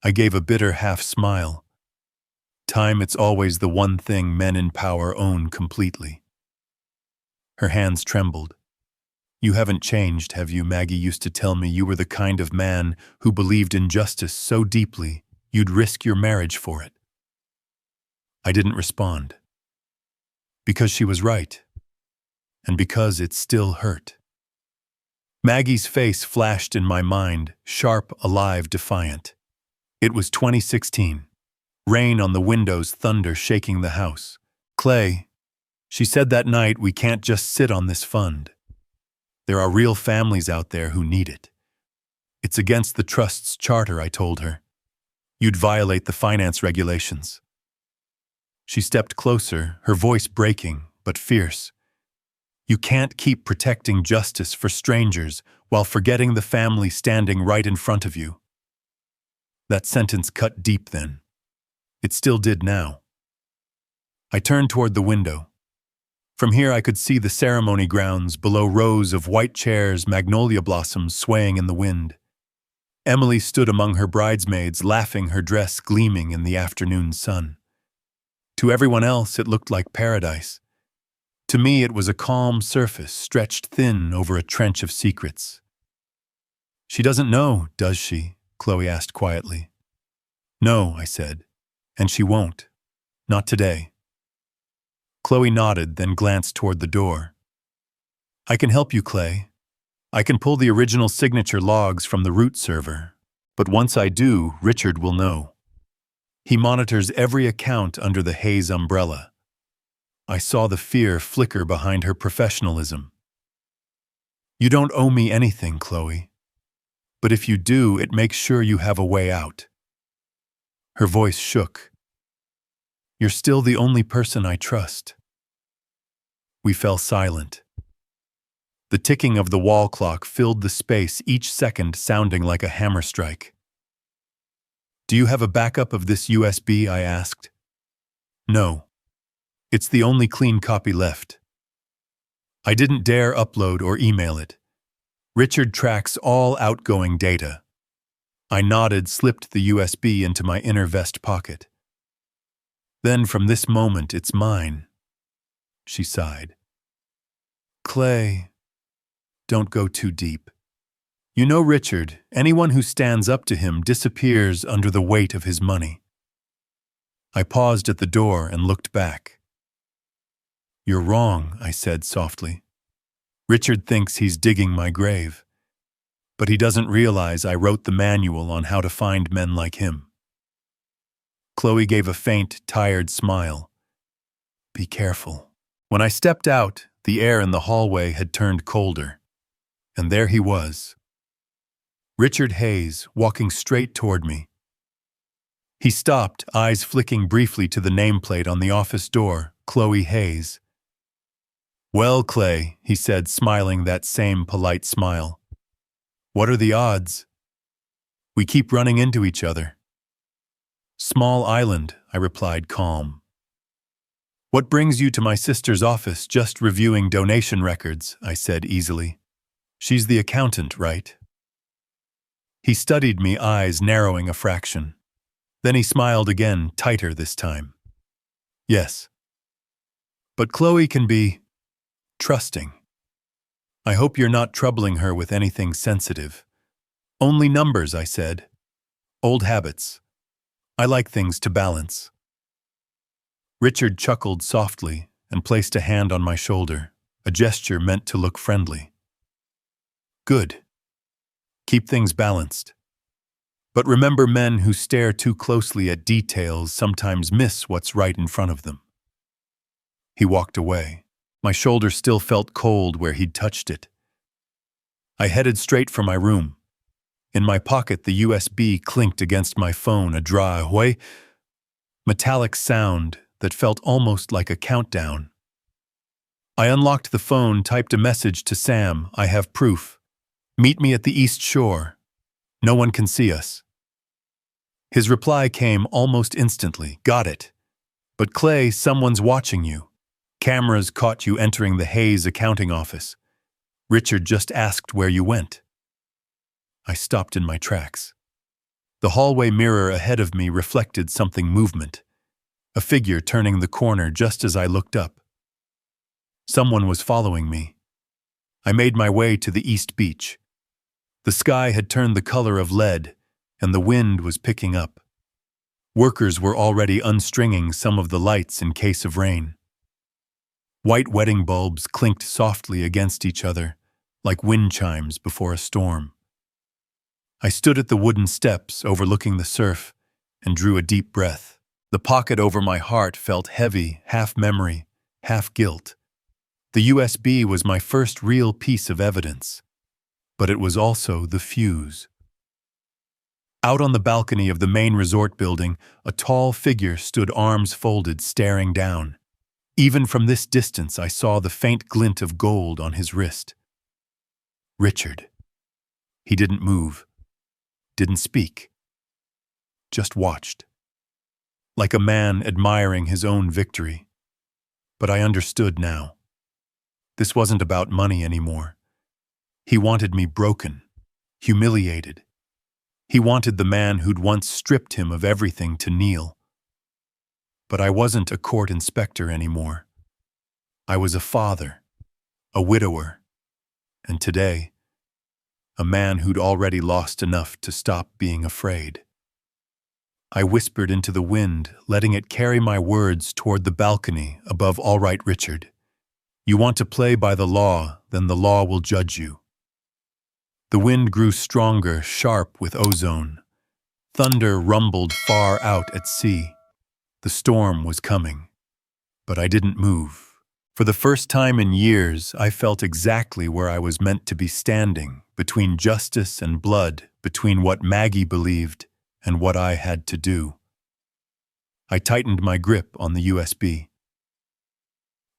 I gave a bitter half-smile. Time, it's always the one thing men in power own completely. Her hands trembled. "You haven't changed, have you? Maggie used to tell me you were the kind of man who believed in justice so deeply you'd risk your marriage for it." I didn't respond. Because she was right. And because it still hurt. Maggie's face flashed in my mind, sharp, alive, defiant. It was 2016. Rain on the windows, thunder shaking the house. "Clay," she said that night, "we can't just sit on this fund. There are real families out there who need it. It's against the trust's charter," I told her. "You'd violate the finance regulations." She stepped closer, her voice breaking, but fierce. "You can't keep protecting justice for strangers while forgetting the family standing right in front of you." That sentence cut deep then. It still did now. I turned toward the window. From here I could see the ceremony grounds, below rows of white chairs, magnolia blossoms swaying in the wind. Emily stood among her bridesmaids, laughing, her dress gleaming in the afternoon sun. To everyone else it looked like paradise. To me it was a calm surface, stretched thin over a trench of secrets. "She doesn't know, does she?" Chloe asked quietly. "No," I said. "And she won't. Not today. Chloe nodded, then glanced toward the door. I can help you, Clay. I can pull the original signature logs from the root server. But once I do, Richard will know. He monitors every account under the Hayes umbrella. I saw the fear flicker behind her professionalism. You don't owe me anything, Chloe. But if you do, it makes sure you have a way out. Her voice shook. You're still the only person I trust. We fell silent. The ticking of the wall clock filled the space, each second sounding like a hammer strike. Do you have a backup of this USB? I asked. No. It's the only clean copy left. I didn't dare upload or email it. Richard tracks all outgoing data. I nodded, slipped the USB into my inner vest pocket. Then from this moment, it's mine. She sighed. Clay, don't go too deep. You know Richard, anyone who stands up to him disappears under the weight of his money. I paused at the door and looked back. You're wrong, I said softly. Richard thinks he's digging my grave. But he doesn't realize I wrote the manual on how to find men like him. Chloe gave a faint, tired smile. Be careful. When I stepped out, the air in the hallway had turned colder. And there he was. Richard Hayes, walking straight toward me. He stopped, eyes flicking briefly to the nameplate on the office door, Chloe Hayes. Well, Clay, he said, smiling that same polite smile. What are the odds? We keep running into each other. Small island, I replied, calm. What brings you to my sister's office? Just reviewing donation records, I said easily. She's the accountant, right? He studied me, eyes narrowing a fraction. Then he smiled again, tighter this time. Yes. But Chloe can be trusting. I hope you're not troubling her with anything sensitive. Only numbers, I said. Old habits. I like things to balance. Richard chuckled softly and placed a hand on my shoulder, a gesture meant to look friendly. Good. Keep things balanced. But remember, men who stare too closely at details sometimes miss what's right in front of them. He walked away. My shoulder still felt cold where he'd touched it. I headed straight for my room. In my pocket, the USB clinked against my phone, a dry, metallic sound that felt almost like a countdown. I unlocked the phone, typed a message to Sam. I have proof. Meet me at the East Shore. No one can see us. His reply came almost instantly. Got it. But Clay, someone's watching you. Cameras caught you entering the Hayes accounting office. Richard just asked where you went. I stopped in my tracks. The hallway mirror ahead of me reflected something movement. A figure turning the corner just as I looked up. Someone was following me. I made my way to the East Beach. The sky had turned the color of lead, and the wind was picking up. Workers were already unstringing some of the lights in case of rain. White wedding bulbs clinked softly against each other, like wind chimes before a storm. I stood at the wooden steps overlooking the surf and drew a deep breath. The pocket over my heart felt heavy, half memory, half guilt. The USB was my first real piece of evidence, but it was also the fuse. Out on the balcony of the main resort building, a tall figure stood, arms folded, staring down. Even from this distance, I saw the faint glint of gold on his wrist. Richard. He didn't move, didn't speak, just watched. Like a man admiring his own victory. But I understood now. This wasn't about money anymore. He wanted me broken, humiliated. He wanted the man who'd once stripped him of everything to kneel. But I wasn't a court inspector anymore. I was a father, a widower, and today, a man who'd already lost enough to stop being afraid. I whispered into the wind, letting it carry my words toward the balcony above All Right Richard. You want to play by the law, then the law will judge you. The wind grew stronger, sharp with ozone. Thunder rumbled far out at sea. The storm was coming. But I didn't move. For the first time in years, I felt exactly where I was meant to be standing, between justice and blood, between what Maggie believed and what I had to do. I tightened my grip on the USB.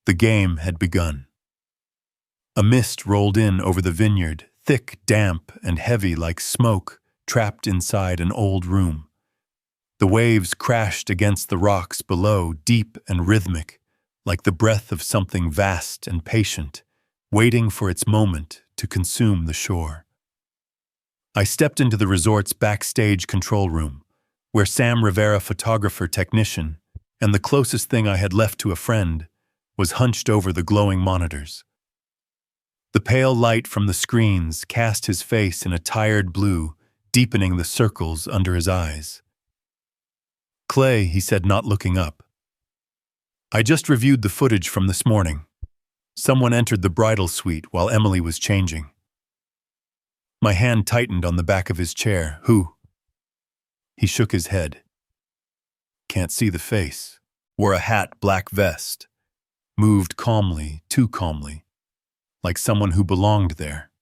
The game had begun. A mist rolled in over the vineyard, thick, damp, and heavy like smoke trapped inside an old room. The waves crashed against the rocks below, deep and rhythmic, like the breath of something vast and patient, waiting for its moment to consume the shore. I stepped into the resort's backstage control room, where Sam Rivera, photographer technician, and the closest thing I had left to a friend, was hunched over the glowing monitors. The pale light from the screens cast his face in a tired blue, deepening the circles under his eyes. "Clay," he said, not looking up. "I just reviewed the footage from this morning. Someone entered the bridal suite while Emily was changing." My hand tightened on the back of his chair. "Who?" He shook his head. "Can't see the face. Wore a hat, black vest. Moved calmly, too calmly, like someone who belonged there."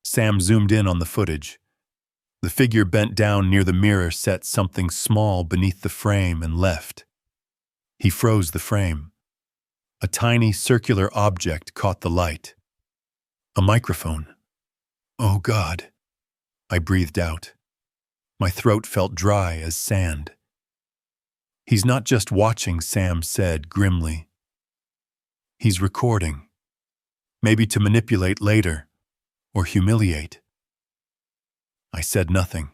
Sam zoomed in on the footage. The figure bent down near the mirror set something small beneath the frame and left. He froze the frame. A tiny circular object caught the light. A microphone. "Oh God," I breathed out. My throat felt dry as sand. "He's not just watching," Sam said grimly. "He's recording. Maybe to manipulate later, or humiliate." I said nothing.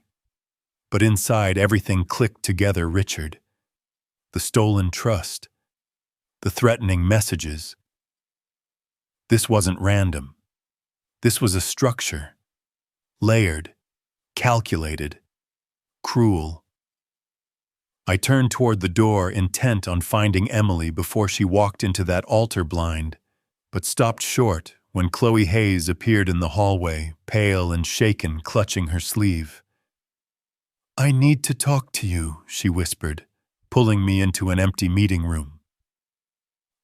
But inside, everything clicked together. Richard. The stolen trust. The threatening messages. This wasn't random. This was a structure. Layered. Calculated. Cruel. I turned toward the door, intent on finding Emily before she walked into that altar blind, but stopped short when Chloe Hayes appeared in the hallway, pale and shaken, clutching her sleeve. "I need to talk to you," she whispered, pulling me into an empty meeting room.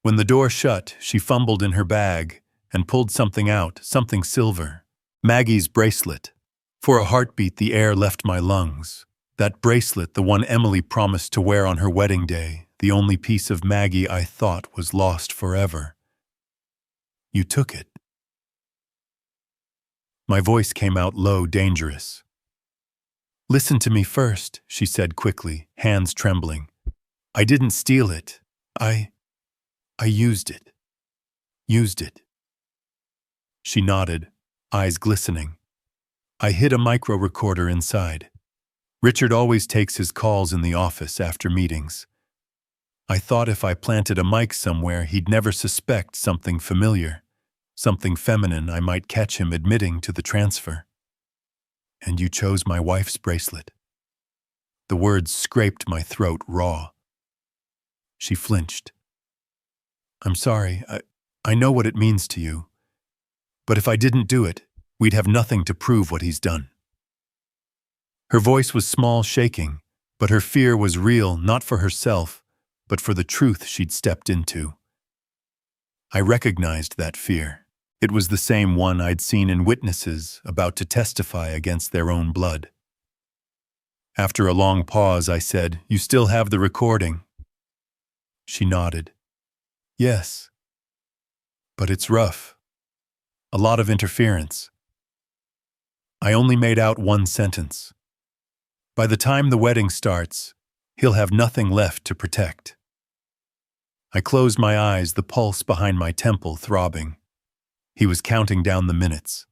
When the door shut, she fumbled in her bag and pulled something out, something silver. Maggie's bracelet. For a heartbeat, the air left my lungs. That bracelet, the one Emily promised to wear on her wedding day, the only piece of Maggie I thought was lost forever. "You took it." My voice came out low, dangerous. "Listen to me first," she said quickly, hands trembling. "I didn't steal it. I used it. Used it." She nodded, eyes glistening. "I hid a micro recorder inside. Richard always takes his calls in the office after meetings. I thought if I planted a mic somewhere, he'd never suspect something familiar. Something feminine I might catch him admitting to the transfer. And you chose my wife's bracelet." The words scraped my throat raw. She flinched. "I'm sorry. I know what it means to you. But if I didn't do it, we'd have nothing to prove what he's done." Her voice was small, shaking, but her fear was real, not for herself, but for the truth she'd stepped into. I recognized that fear. It was the same one I'd seen in witnesses about to testify against their own blood. After a long pause, I said, "You still have the recording?" She nodded. "Yes. But it's rough. A lot of interference." I only made out one sentence. "By the time the wedding starts, he'll have nothing left to protect." I closed my eyes, the pulse behind my temple throbbing. He was counting down the minutes.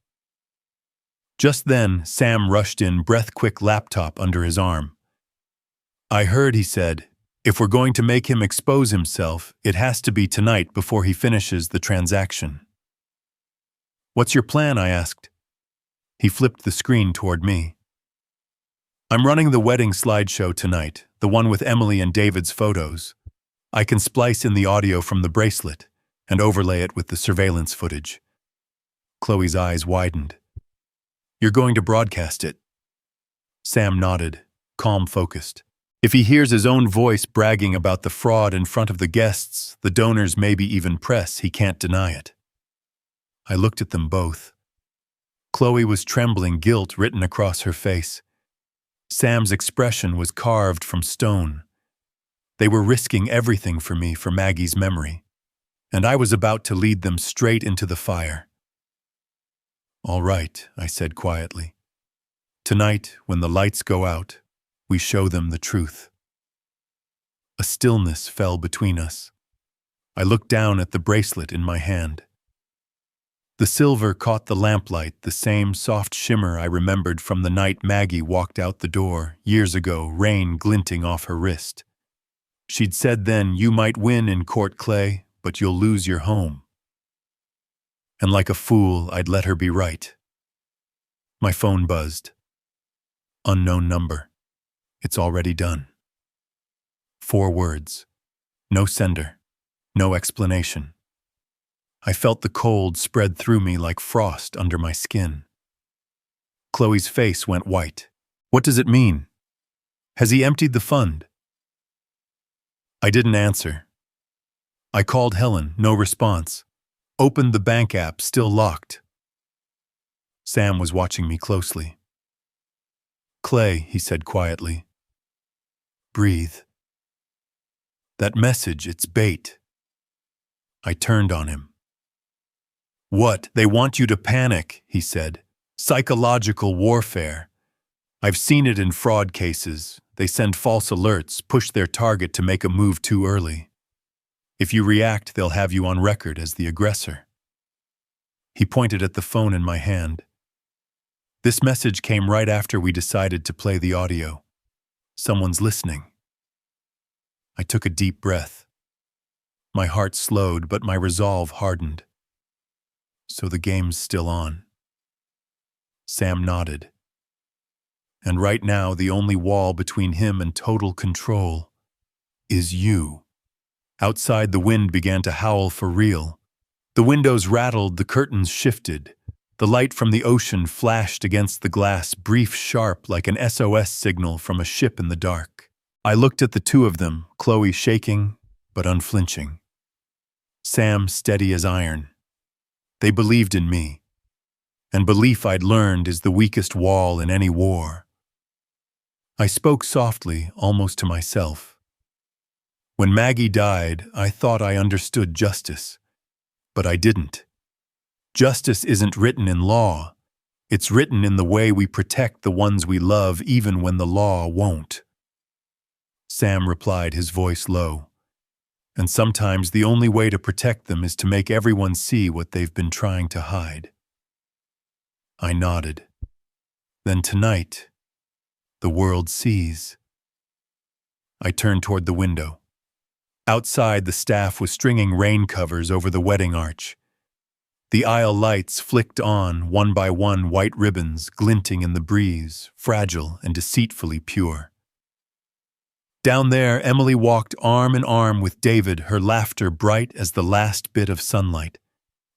Just then, Sam rushed in, breath-quick laptop under his arm. "I heard," he said, "if we're going to make him expose himself, it has to be tonight before he finishes the transaction." "What's your plan?" I asked. He flipped the screen toward me. I'm running the wedding slideshow tonight, the one with Emily and David's photos. I can splice in the audio from the bracelet and overlay it with the surveillance footage. Chloe's eyes widened. You're going to broadcast it? Sam nodded, calm focused. If he hears his own voice bragging about the fraud in front of the guests, the donors, maybe even press, he can't deny it. I looked at them both. Chloe was trembling, guilt written across her face. Sam's expression was carved from stone. They were risking everything for me, for Maggie's memory, and I was about to lead them straight into the fire. All right, I said quietly. Tonight, when the lights go out, we show them the truth. A stillness fell between us. I looked down at the bracelet in my hand. The silver caught the lamplight, the same soft shimmer I remembered from the night Maggie walked out the door, years ago, rain glinting off her wrist. She'd said then, you might win in court, Clay, but you'll lose your home. And like a fool, I'd let her be right. My phone buzzed. Unknown number. It's already done. 4 words. No sender. No explanation. I felt the cold spread through me like frost under my skin. Chloe's face went white. What does it mean? Has he emptied the fund? I didn't answer. I called Helen, no response. Opened the bank app, still locked. Sam was watching me closely. Clay, he said quietly. Breathe. That message, it's bait. I turned on him. What? They want you to panic, he said. Psychological warfare. I've seen it in fraud cases. They send false alerts, push their target to make a move too early. If you react, they'll have you on record as the aggressor. He pointed at the phone in my hand. This message came right after we decided to play the audio. Someone's listening. I took a deep breath. My heart slowed, but my resolve hardened. So the game's still on. Sam nodded. And right now, the only wall between him and total control is you. Outside, the wind began to howl for real. The windows rattled, the curtains shifted. The light from the ocean flashed against the glass, brief, sharp, like an SOS signal from a ship in the dark. I looked at the two of them, Chloe shaking, but unflinching. Sam steady as iron. They believed in me. And belief, I'd learned, is the weakest wall in any war. I spoke softly, almost to myself. When Maggie died, I thought I understood justice. But I didn't. Justice isn't written in law. It's written in the way we protect the ones we love, even when the law won't. Sam replied, his voice low. And sometimes the only way to protect them is to make everyone see what they've been trying to hide. I nodded. Then tonight, the world sees. I turned toward the window. Outside, the staff was stringing rain covers over the wedding arch. The aisle lights flicked on, one by one, white ribbons glinting in the breeze, fragile and deceitfully pure. Down there, Emily walked arm in arm with David, her laughter bright as the last bit of sunlight.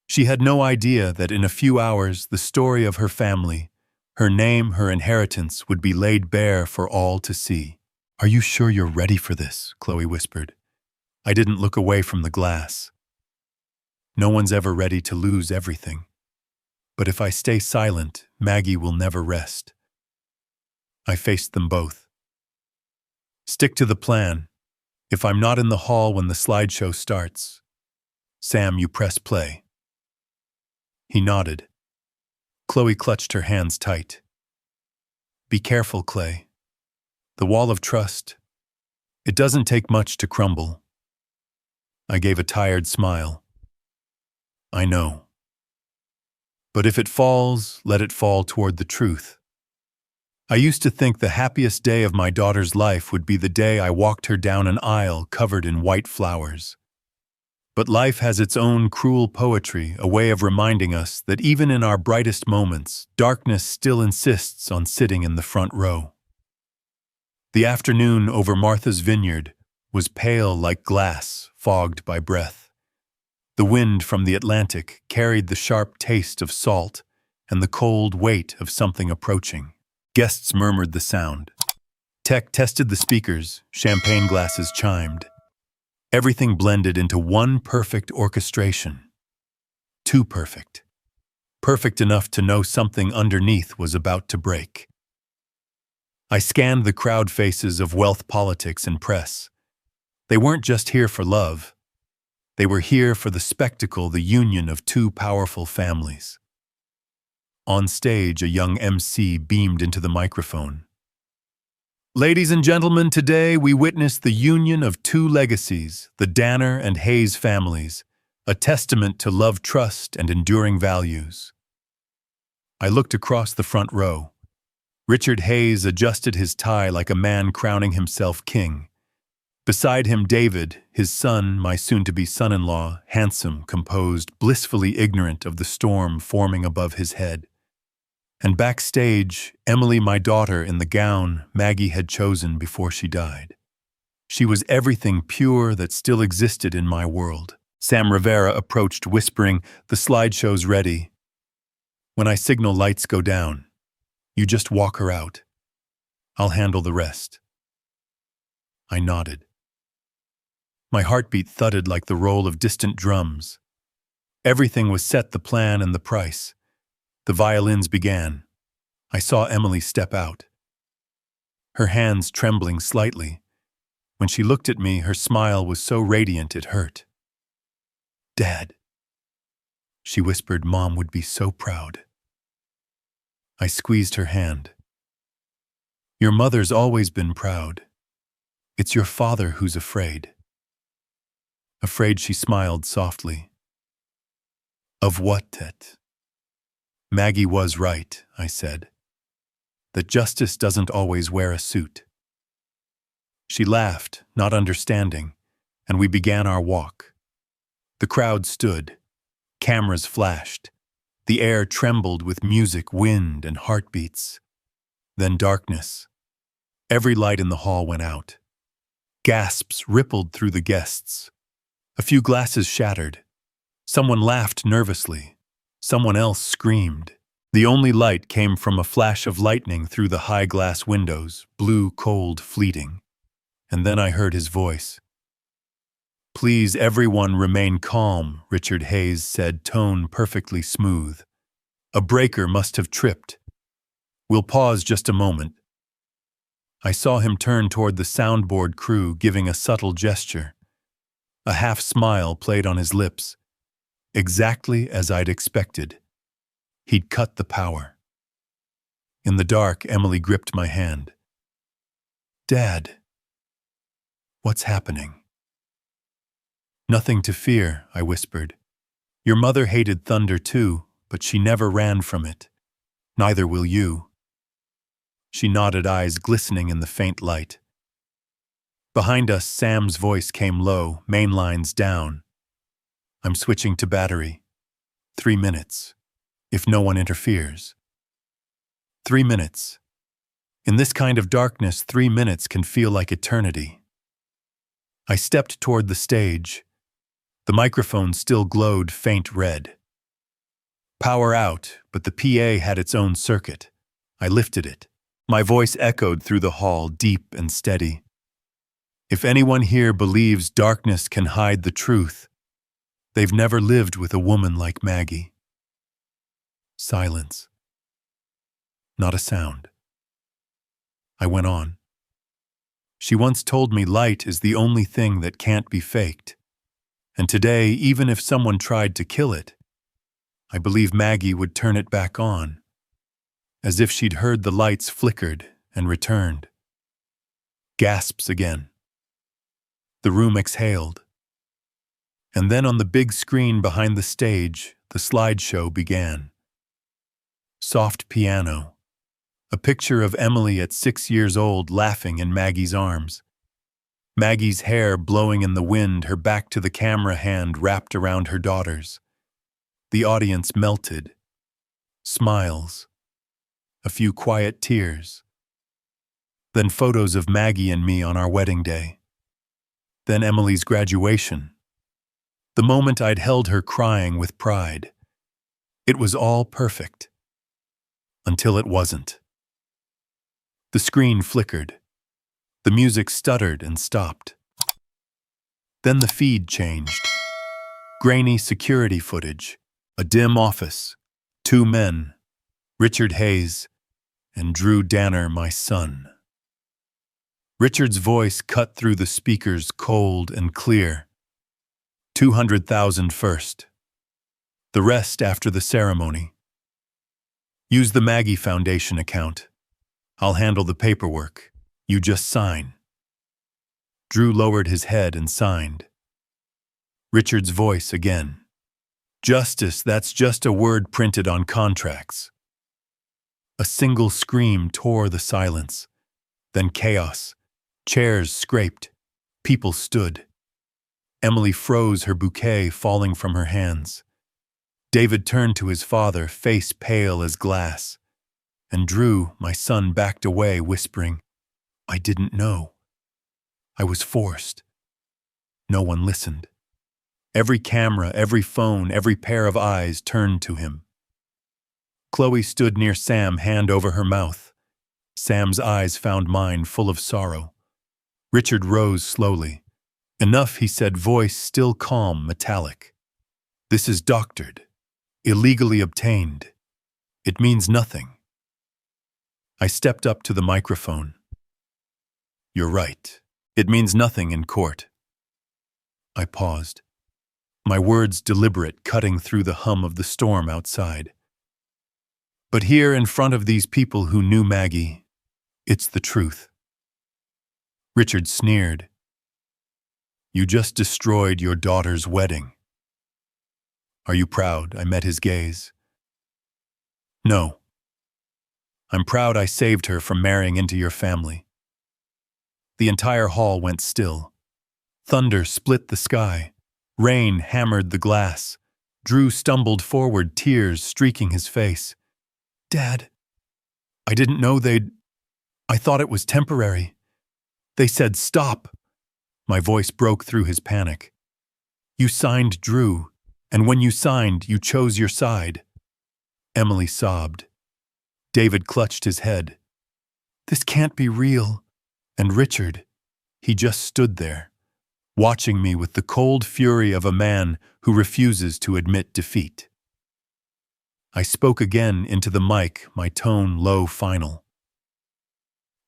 She had no idea that in a few hours the story of her family, her name, her inheritance, would be laid bare for all to see. Are you sure you're ready for this? Chloe whispered. I didn't look away from the glass. No one's ever ready to lose everything. But if I stay silent, Maggie will never rest. I faced them both. Stick to the plan. If I'm not in the hall when the slideshow starts, Sam, you press play. He nodded. Chloe clutched her hands tight. Be careful, Clay. The wall of trust. It doesn't take much to crumble. I gave a tired smile. I know. But if it falls, let it fall toward the truth. I used to think the happiest day of my daughter's life would be the day I walked her down an aisle covered in white flowers. But life has its own cruel poetry, a way of reminding us that even in our brightest moments, darkness still insists on sitting in the front row. The afternoon over Martha's Vineyard was pale like glass, fogged by breath. The wind from the Atlantic carried the sharp taste of salt and the cold weight of something approaching. Guests murmured the sound. Tech tested the speakers, champagne glasses chimed. Everything blended into one perfect orchestration. Too perfect. Perfect enough to know something underneath was about to break. I scanned the crowd faces of wealth, politics, and press. They weren't just here for love. They were here for the spectacle, the union of two powerful families. On stage, a young MC beamed into the microphone. Ladies and gentlemen, today we witness the union of two legacies, the Danner and Hayes families, a testament to love, trust, and enduring values. I looked across the front row. Richard Hayes adjusted his tie like a man crowning himself king. Beside him, David, his son, my soon-to-be son-in-law, handsome, composed, blissfully ignorant of the storm forming above his head. And backstage, Emily, my daughter, in the gown Maggie had chosen before she died. She was everything pure that still existed in my world. Sam Rivera approached, whispering, "The slideshow's ready. When I signal lights go down, you just walk her out. I'll handle the rest." I nodded. My heartbeat thudded like the roll of distant drums. Everything was set, the plan and the price. The violins began. I saw Emily step out, her hands trembling slightly. When she looked at me, her smile was so radiant it hurt. "Dad," she whispered, "Mom would be so proud." I squeezed her hand. "Your mother's always been proud. It's your father who's afraid." Afraid, she smiled softly. "Of what, Tet?" "Maggie was right," I said. "That justice doesn't always wear a suit." She laughed, not understanding, and we began our walk. The crowd stood. Cameras flashed. The air trembled with music, wind, and heartbeats. Then darkness. Every light in the hall went out. Gasps rippled through the guests. A few glasses shattered. Someone laughed nervously. Someone else screamed. The only light came from a flash of lightning through the high glass windows, blue, cold, fleeting. And then I heard his voice. "Please, everyone, remain calm," Richard Hayes said, tone perfectly smooth. "A breaker must have tripped. We'll pause just a moment." I saw him turn toward the soundboard crew, giving a subtle gesture. A half smile played on his lips. Exactly as I'd expected. He'd cut the power. In the dark, Emily gripped my hand. "Dad, what's happening?" "Nothing to fear," I whispered. "Your mother hated thunder too, but she never ran from it. Neither will you." She nodded, eyes glistening in the faint light. Behind us, Sam's voice came low, main lines down. "I'm switching to battery. 3 minutes. If no one interferes." 3 minutes. In this kind of darkness, 3 minutes can feel like eternity. I stepped toward the stage. The microphone still glowed faint red. Power out, but the PA had its own circuit. I lifted it. My voice echoed through the hall, deep and steady. "If anyone here believes darkness can hide the truth, they've never lived with a woman like Maggie." Silence. Not a sound. I went on. "She once told me light is the only thing that can't be faked. And today, even if someone tried to kill it, I believe Maggie would turn it back on, as if she'd heard the lights flickered and returned." Gasps again. The room exhaled. And then on the big screen behind the stage, the slideshow began. Soft piano. A picture of Emily at 6 years old laughing in Maggie's arms. Maggie's hair blowing in the wind, her back to the camera, hand wrapped around her daughter's. The audience melted. Smiles. A few quiet tears. Then photos of Maggie and me on our wedding day. Then Emily's graduation. The moment I'd held her crying with pride. It was all perfect. Until it wasn't. The screen flickered. The music stuttered and stopped. Then the feed changed. Grainy security footage, a dim office, 2 men, Richard Hayes and Drew Danner, my son. Richard's voice cut through the speakers cold and clear. 200,000 first. The rest after the ceremony. Use the Maggie Foundation account. I'll handle the paperwork. You just sign. Drew lowered his head and signed. Richard's voice again. Justice, that's just a word printed on contracts. A single scream tore the silence. Then chaos. Chairs scraped. People stood. Emily froze, her bouquet falling from her hands. David turned to his father, face pale as glass. And Drew, my son, backed away, whispering, "I didn't know. I was forced." No one listened. Every camera, every phone, every pair of eyes turned to him. Chloe stood near Sam, hand over her mouth. Sam's eyes found mine, full of sorrow. Richard rose slowly. "Enough," he said, voice still calm, metallic. "This is doctored, illegally obtained. It means nothing." I stepped up to the microphone. "You're right. It means nothing in court." I paused. My words deliberate, cutting through the hum of the storm outside. But here in front of these people who knew Maggie, it's the truth. Richard sneered. "You just destroyed your daughter's wedding. Are you proud?" I met his gaze. "No. I'm proud I saved her from marrying into your family." The entire hall went still. Thunder split the sky. Rain hammered the glass. Drew stumbled forward, tears streaking his face. "Dad, I didn't know I thought it was temporary. They said stop." My voice broke through his panic. "You signed, Drew, and when you signed, you chose your side." Emily sobbed. David clutched his head. "This can't be real." And Richard, he just stood there, watching me with the cold fury of a man who refuses to admit defeat. I spoke again into the mic, my tone low, final.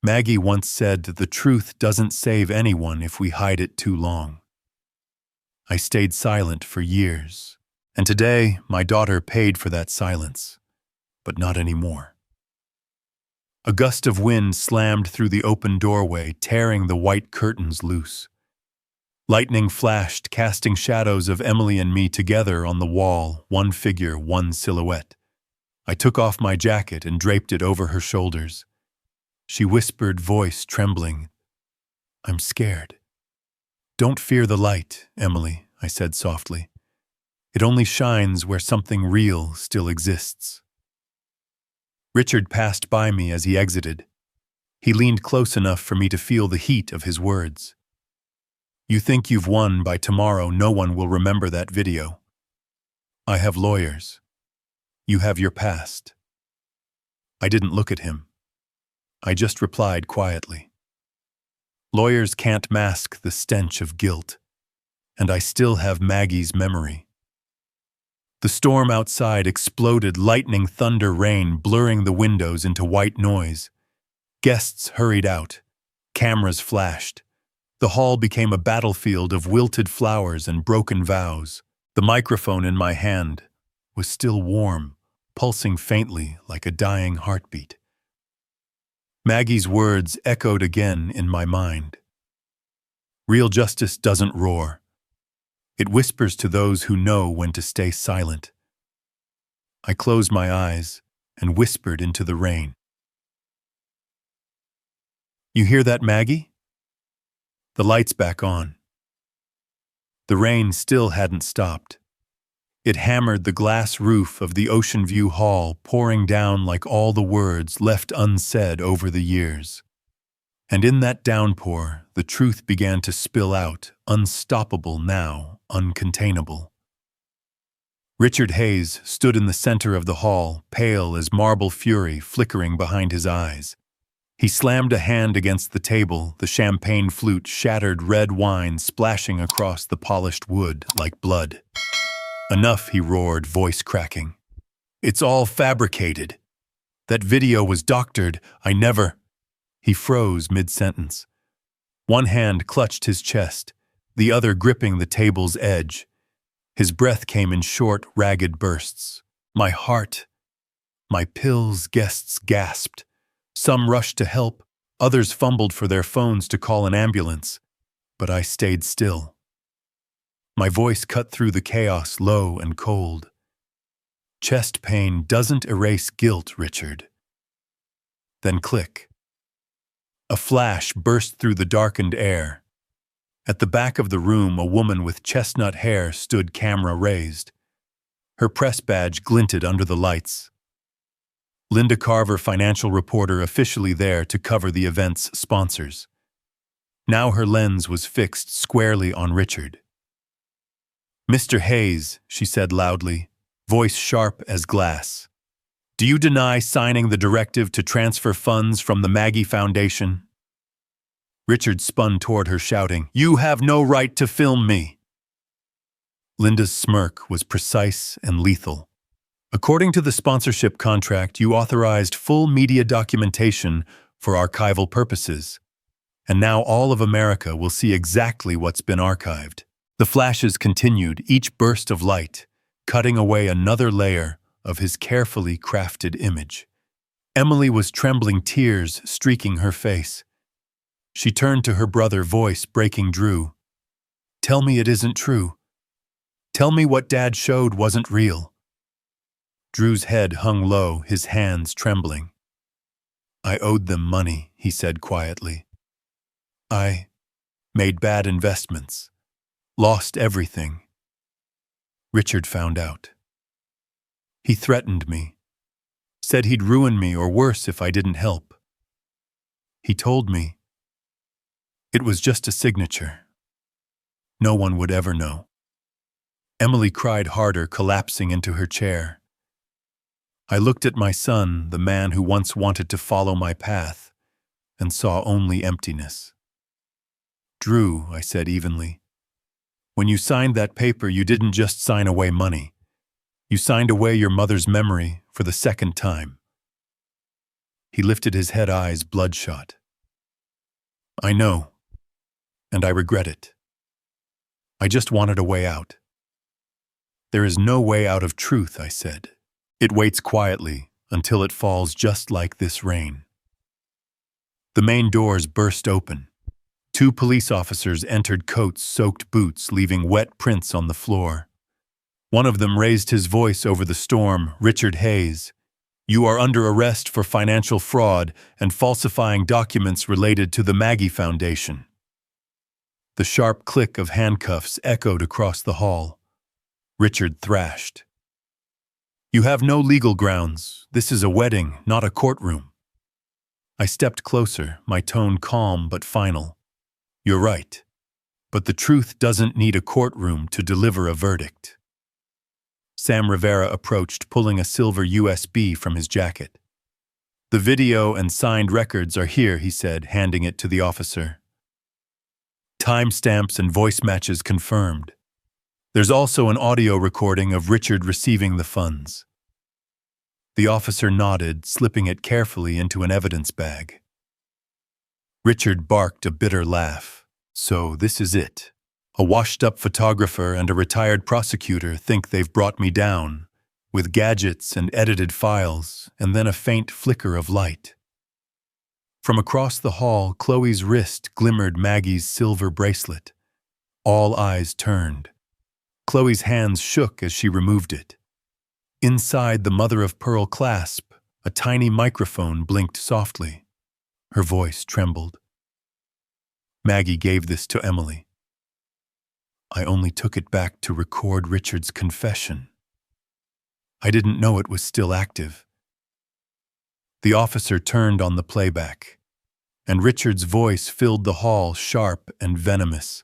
"Maggie once said that the truth doesn't save anyone if we hide it too long." I stayed silent for years, and today my daughter paid for that silence, but not anymore. A gust of wind slammed through the open doorway, tearing the white curtains loose. Lightning flashed, casting shadows of Emily and me together on the wall, one figure, one silhouette. I took off my jacket and draped it over her shoulders. She whispered, voice trembling, "I'm scared." "Don't fear the light, Emily," I said softly. "It only shines where something real still exists." Richard passed by me as he exited. He leaned close enough for me to feel the heat of his words. "You think you've won. By tomorrow, no one will remember that video. I have lawyers. You have your past." I didn't look at him. I just replied quietly. Lawyers can't mask the stench of guilt, and I still have Maggie's memory. The storm outside exploded, lightning, thunder, rain, blurring the windows into white noise. Guests hurried out. Cameras flashed. The hall became a battlefield of wilted flowers and broken vows. The microphone in my hand was still warm, pulsing faintly like a dying heartbeat. Maggie's words echoed again in my mind. Real justice doesn't roar. It whispers to those who know when to stay silent. I closed my eyes and whispered into the rain. "You hear that, Maggie?" The light's back on. The rain still hadn't stopped. It hammered the glass roof of the Ocean View Hall, pouring down like all the words left unsaid over the years. And in that downpour, the truth began to spill out, unstoppable now, uncontainable. Richard Hayes stood in the center of the hall, pale as marble fury flickering behind his eyes. He slammed a hand against the table, the champagne flute shattered red wine splashing across the polished wood like blood. "Enough," he roared, voice cracking. "It's all fabricated. That video was doctored. I never—" He froze mid-sentence. One hand clutched his chest, the other gripping the table's edge. His breath came in short, ragged bursts. "My heart." "My pills," guests gasped. Some rushed to help, others fumbled for their phones to call an ambulance. But I stayed still. My voice cut through the chaos, low and cold. "Chest pain doesn't erase guilt, Richard." Then click. A flash burst through the darkened air. At the back of the room, a woman with chestnut hair stood, camera raised. Her press badge glinted under the lights. Linda Carver, financial reporter, officially there to cover the event's sponsors. Now her lens was fixed squarely on Richard. "Mr. Hayes," she said loudly, voice sharp as glass, "do you deny signing the directive to transfer funds from the Maggie Foundation?" Richard spun toward her, shouting, "You have no right to film me." Linda's smirk was precise and lethal. "According to the sponsorship contract, you authorized full media documentation for archival purposes. And now all of America will see exactly what's been archived." The flashes continued, each burst of light, cutting away another layer of his carefully crafted image. Emily was trembling, tears streaking her face. She turned to her brother, voice breaking. "Drew, tell me it isn't true. Tell me what Dad showed wasn't real." Drew's head hung low, his hands trembling. "I owed them money," he said quietly. "I made bad investments, lost everything." Richard found out. He threatened me, said he'd ruin me or worse if I didn't help. He told me it was just a signature. No one would ever know. Emily cried harder, collapsing into her chair. I looked at my son, the man who once wanted to follow my path, and saw only emptiness. "Drew," I said evenly, "when you signed that paper, you didn't just sign away money. You signed away your mother's memory for the second time." He lifted his head, eyes bloodshot. "I know, and I regret it. I just wanted a way out." "There is no way out of truth," I said. "It waits quietly until it falls, just like this rain." The main doors burst open. 2 police officers entered, coat-soaked boots, leaving wet prints on the floor. One of them raised his voice over the storm. "Richard Hayes, you are under arrest for financial fraud and falsifying documents related to the Maggie Foundation." The sharp click of handcuffs echoed across the hall. Richard thrashed, "You have no legal grounds. This is a wedding, not a courtroom." I stepped closer, my tone calm but final. "You're right, but the truth doesn't need a courtroom to deliver a verdict." Sam Rivera approached, pulling a silver USB from his jacket. "The video and signed records are here," he said, handing it to the officer. "Timestamps and voice matches confirmed. There's also an audio recording of Richard receiving the funds." The officer nodded, slipping it carefully into an evidence bag. Richard barked a bitter laugh. "So this is it. A washed-up photographer and a retired prosecutor think they've brought me down, with gadgets and edited files, and then a faint flicker of light. From across the hall, Chloe's wrist glimmered Maggie's silver bracelet. All eyes turned. Chloe's hands shook as she removed it. Inside the mother-of-pearl clasp, a tiny microphone blinked softly. Her voice trembled. "Maggie gave this to Emily. I only took it back to record Richard's confession. I didn't know it was still active." The officer turned on the playback. and Richard's voice filled the hall, sharp and venomous.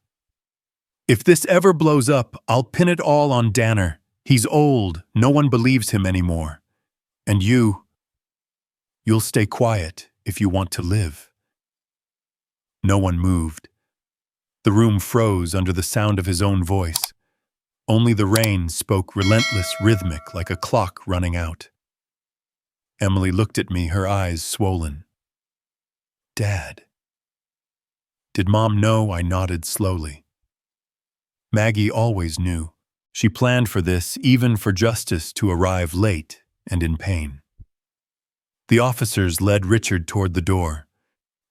"If this ever blows up, I'll pin it all on Danner. He's old, no one believes him anymore. And you'll stay quiet if you want to live." No one moved. The room froze under the sound of his own voice. Only the rain spoke relentless, rhythmic, like a clock running out. Emily looked at me, her eyes swollen. "Dad." "Did Mom know?" I nodded slowly. Maggie always knew. She planned for this, even for Justice to arrive late and in pain. The officers led Richard toward the door.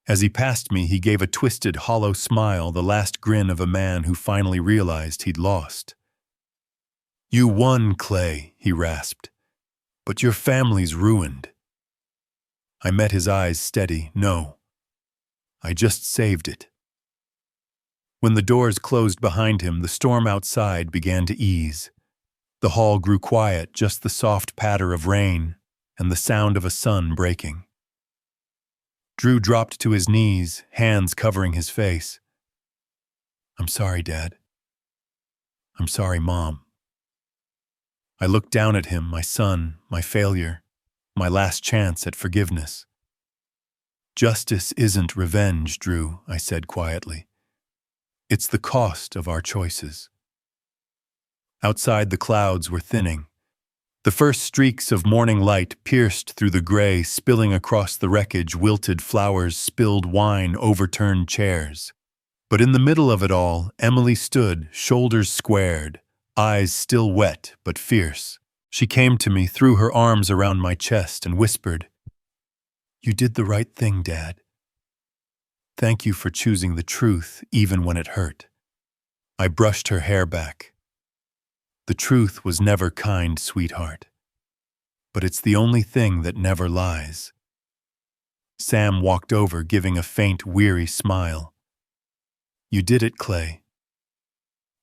As he passed me, he gave a twisted, hollow smile, the last grin of a man who finally realized he'd lost. "You won, Clay," he rasped. "But your family's ruined." I met his eyes steady. "No, I just saved it." When the doors closed behind him, the storm outside began to ease. The hall grew quiet, just the soft patter of rain and the sound of a sun breaking. Drew dropped to his knees, hands covering his face. "I'm sorry, Dad. I'm sorry, Mom." I looked down at him, my son, my failure, my last chance at forgiveness. "Justice isn't revenge, Drew," I said quietly. "It's the cost of our choices." Outside, the clouds were thinning. The first streaks of morning light pierced through the gray, spilling across the wreckage, wilted flowers, spilled wine, overturned chairs. But in the middle of it all, Emily stood, shoulders squared, eyes still wet but fierce. She came to me, threw her arms around my chest, and whispered, "You did the right thing, Dad. Thank you for choosing the truth, even when it hurt." I brushed her hair back. "The truth was never kind, sweetheart. But it's the only thing that never lies." Sam walked over, giving a faint, weary smile. "You did it, Clay.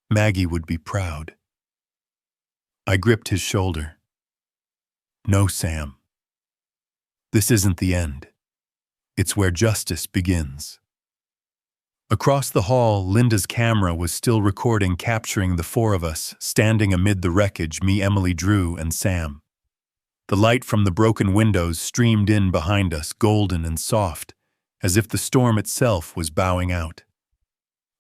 Maggie would be proud." I gripped his shoulder. "No, Sam. This isn't the end. It's where justice begins." Across the hall, Linda's camera was still recording, capturing the four of us, standing amid the wreckage, me, Emily, Drew, and Sam. The light from the broken windows streamed in behind us, golden and soft, as if the storm itself was bowing out.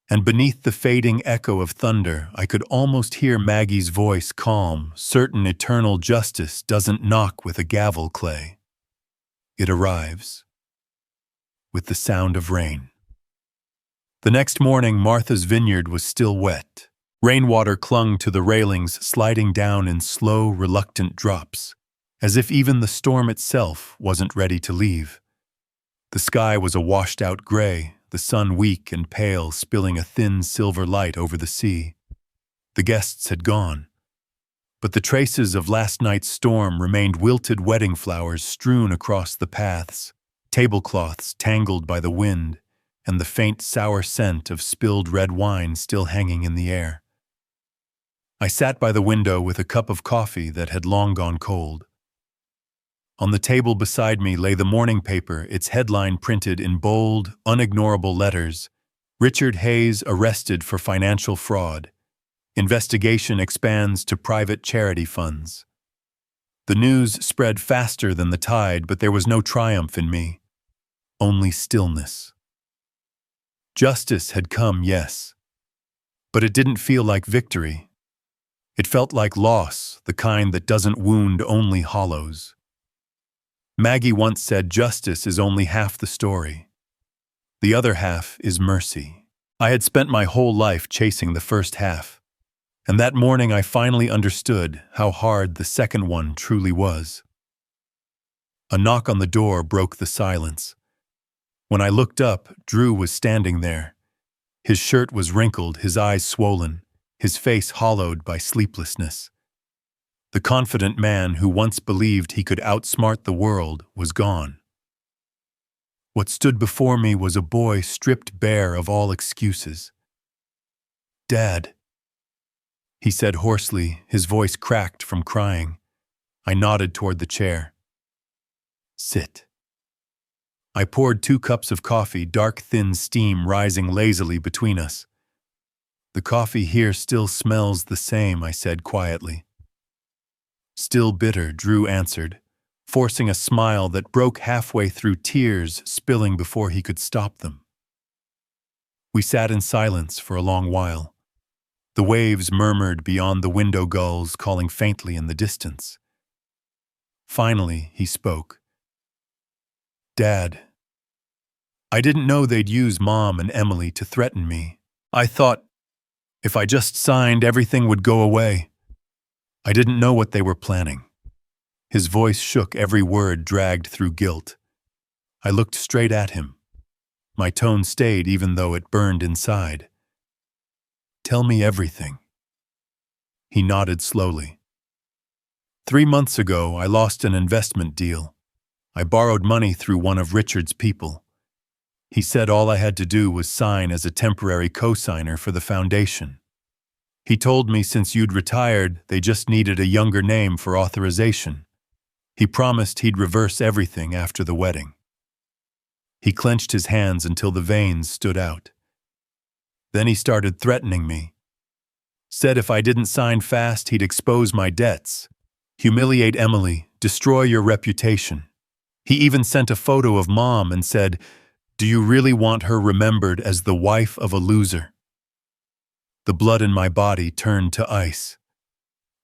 And beneath the fading echo of thunder, I could almost hear Maggie's voice, calm, certain eternal justice doesn't knock with a gavel, Clay. It arrives with the sound of rain. The next morning, Martha's vineyard was still wet. Rainwater clung to the railings, sliding down in slow, reluctant drops, as if even the storm itself wasn't ready to leave. The sky was a washed-out gray, the sun weak and pale, spilling a thin silver light over the sea. The guests had gone, but the traces of last night's storm remained, wilted wedding flowers strewn across the paths, tablecloths tangled by the wind, and the faint sour scent of spilled red wine still hanging in the air. I sat by the window with a cup of coffee that had long gone cold. On the table beside me lay the morning paper, its headline printed in bold, unignorable letters: "Richard Hayes arrested for financial fraud. Investigation expands to private charity funds." The news spread faster than the tide, but there was no triumph in me, only stillness. Justice had come, yes, but it didn't feel like victory. It felt like loss, the kind that doesn't wound, only hollows. Maggie once said justice is only half the story. The other half is mercy. I had spent my whole life chasing the first half, and that morning I finally understood how hard the second one truly was. A knock on the door broke the silence. When I looked up, Drew was standing there. His shirt was wrinkled, his eyes swollen, his face hollowed by sleeplessness. The confident man who once believed he could outsmart the world was gone. What stood before me was a boy stripped bare of all excuses. "Dad," he said hoarsely, his voice cracked from crying. I nodded toward the chair. "Sit." I poured 2 cups of coffee, dark, thin steam rising lazily between us. The coffee here still smells the same, I said quietly. Still bitter, Drew answered, forcing a smile that broke halfway through tears spilling before he could stop them. We sat in silence for a long while. The waves murmured beyond the window, gulls calling faintly in the distance. Finally, he spoke. Dad, I didn't know they'd use Mom and Emily to threaten me. I thought if I just signed, everything would go away. I didn't know what they were planning. His voice shook, every word dragged through guilt. I looked straight at him. My tone stayed even though it burned inside. Tell me everything. He nodded slowly. 3 months ago, I lost an investment deal. I borrowed money through one of Richard's people. He said all I had to do was sign as a temporary co-signer for the foundation. He told me since you'd retired, they just needed a younger name for authorization. He promised he'd reverse everything after the wedding. He clenched his hands until the veins stood out. Then he started threatening me. Said if I didn't sign fast, he'd expose my debts, humiliate Emily, destroy your reputation. He even sent a photo of Mom and said, "Do you really want her remembered as the wife of a loser?" The blood in my body turned to ice.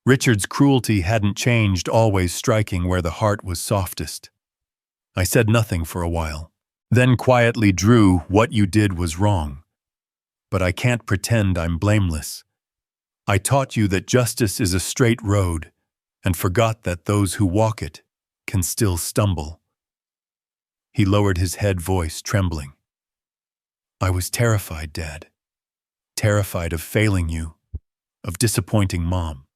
Richard's cruelty hadn't changed, always striking where the heart was softest. I said nothing for a while. Then quietly, Drew, what you did was wrong. But I can't pretend I'm blameless. I taught you that justice is a straight road, and forgot that those who walk it can still stumble. He lowered his head, voice trembling. I was terrified, Dad. Terrified of failing you, of disappointing Mom.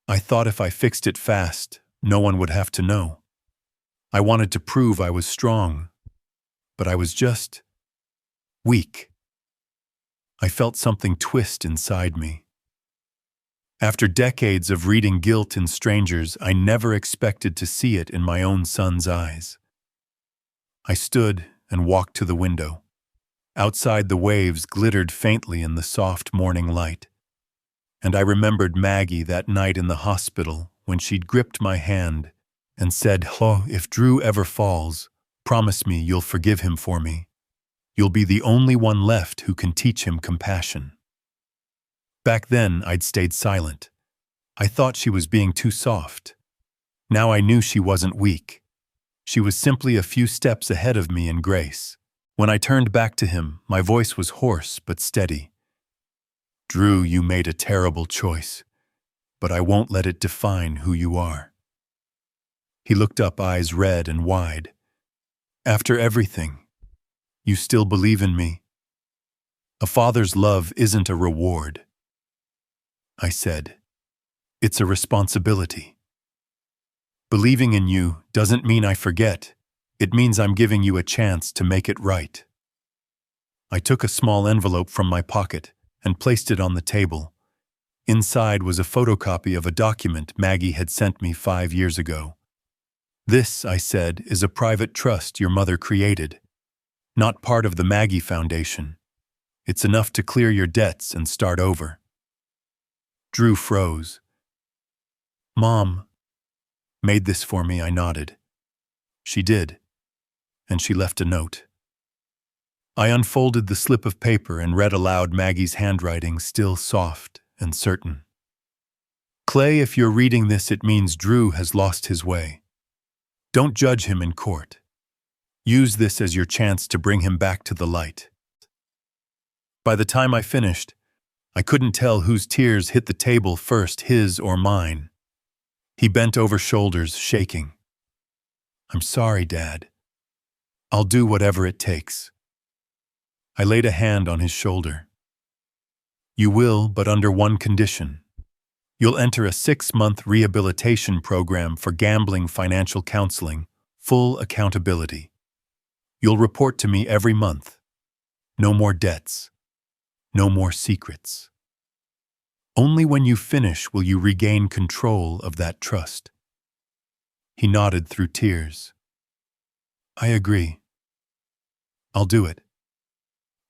I thought if I fixed it fast, no one would have to know. I wanted to prove I was strong, but I was just weak. I felt something twist inside me. After decades of reading guilt in strangers, I never expected to see it in my own son's eyes. I stood and walked to the window. Outside, the waves glittered faintly in the soft morning light. And I remembered Maggie that night in the hospital when she'd gripped my hand and said, "Oh, if Drew ever falls, promise me you'll forgive him for me. You'll be the only one left who can teach him compassion." Back then, I'd stayed silent. I thought she was being too soft. Now I knew she wasn't weak. She was simply a few steps ahead of me in grace. When I turned back to him, my voice was hoarse but steady. Drew, you made a terrible choice, but I won't let it define who you are. He looked up, eyes red and wide. After everything, you still believe in me? A father's love isn't a reward. I said, it's a responsibility. Believing in you doesn't mean I forget. It means I'm giving you a chance to make it right. I took a small envelope from my pocket and placed it on the table. Inside was a photocopy of a document Maggie had sent me 5 years ago. This, I said, is a private trust your mother created, not part of the Maggie Foundation. It's enough to clear your debts and start over. Drew froze. Mom made this for me, I nodded. She did, and she left a note. I unfolded the slip of paper and read aloud Maggie's handwriting, still soft and certain. Clay, if you're reading this, it means Drew has lost his way. Don't judge him in court. Use this as your chance to bring him back to the light. By the time I finished, I couldn't tell whose tears hit the table first, his or mine. He bent over, shoulders shaking. I'm sorry, Dad. I'll do whatever it takes. I laid a hand on his shoulder. You will, but under one condition. You'll enter a 6-month rehabilitation program for gambling, financial counseling, full accountability. You'll report to me every month. No more debts. No more secrets. Only when you finish will you regain control of that trust. He nodded through tears. I agree. I'll do it.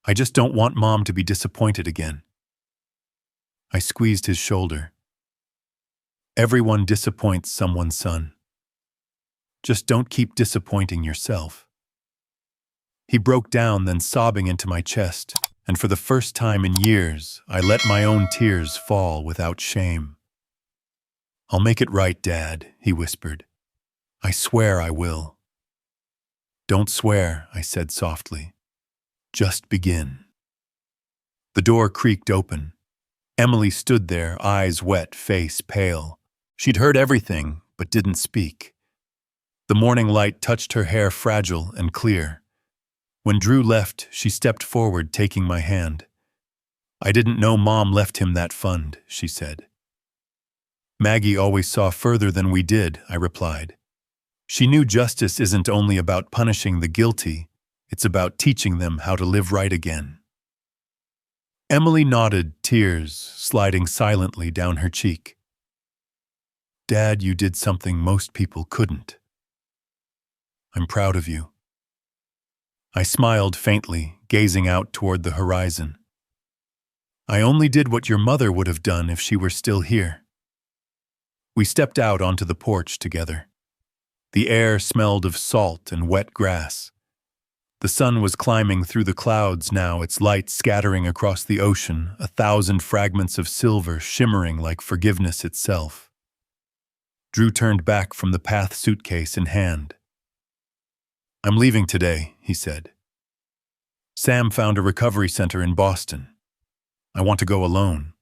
I just don't want Mom to be disappointed again. I squeezed his shoulder. Everyone disappoints someone, son. Just don't keep disappointing yourself. He broke down, then sobbing into my chest, and for the first time in years, I let my own tears fall without shame. I'll make it right, Dad, he whispered. I swear I will. Don't swear, I said softly. Just begin. The door creaked open. Emily stood there, eyes wet, face pale. She'd heard everything, but didn't speak. The morning light touched her hair, fragile and clear. When Drew left, she stepped forward, taking my hand. I didn't know Mom left him that fund, she said. Maggie always saw further than we did, I replied. She knew justice isn't only about punishing the guilty, it's about teaching them how to live right again. Emily nodded, tears sliding silently down her cheek. Dad, you did something most people couldn't. I'm proud of you. I smiled faintly, gazing out toward the horizon. I only did what your mother would have done if she were still here. We stepped out onto the porch together. The air smelled of salt and wet grass. The sun was climbing through the clouds now, its light scattering across the ocean, 1,000 fragments of silver shimmering like forgiveness itself. Drew turned back from the path, suitcase in hand. I'm leaving today, he said. Sam found a recovery center in Boston. I want to go alone.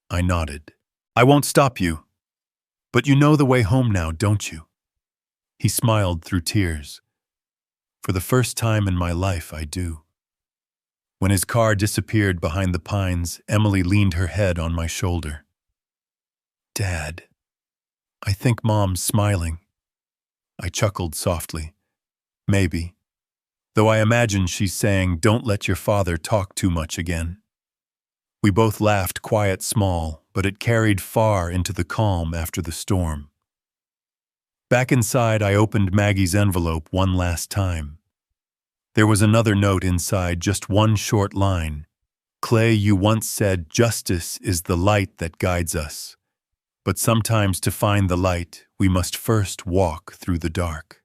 I nodded. I won't stop you. But you know the way home now, don't you? He smiled through tears. For the first time in my life, I do. When his car disappeared behind the pines, Emily leaned her head on my shoulder. Dad, I think Mom's smiling. I chuckled softly. Maybe. Though I imagine she's saying, don't let your father talk too much again. We both laughed, quiet, small, but it carried far into the calm after the storm. Back inside, I opened Maggie's envelope one last time. There was another note inside, just one short line. Clay, you once said, justice is the light that guides us. But sometimes to find the light, we must first walk through the dark.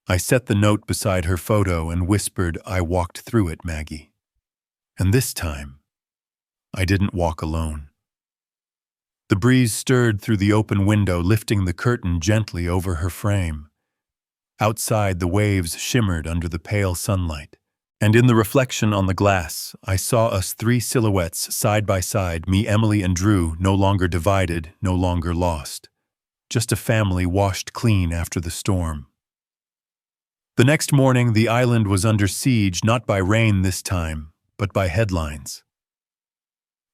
I set the note beside her photo and whispered, I walked through it, Maggie. And this time, I didn't walk alone. The breeze stirred through the open window, lifting the curtain gently over her frame. Outside, the waves shimmered under the pale sunlight. And in the reflection on the glass, I saw us 3 silhouettes side by side, me, Emily, and Drew, no longer divided, no longer lost. Just a family washed clean after the storm. The next morning, the island was under siege, not by rain this time, but by headlines.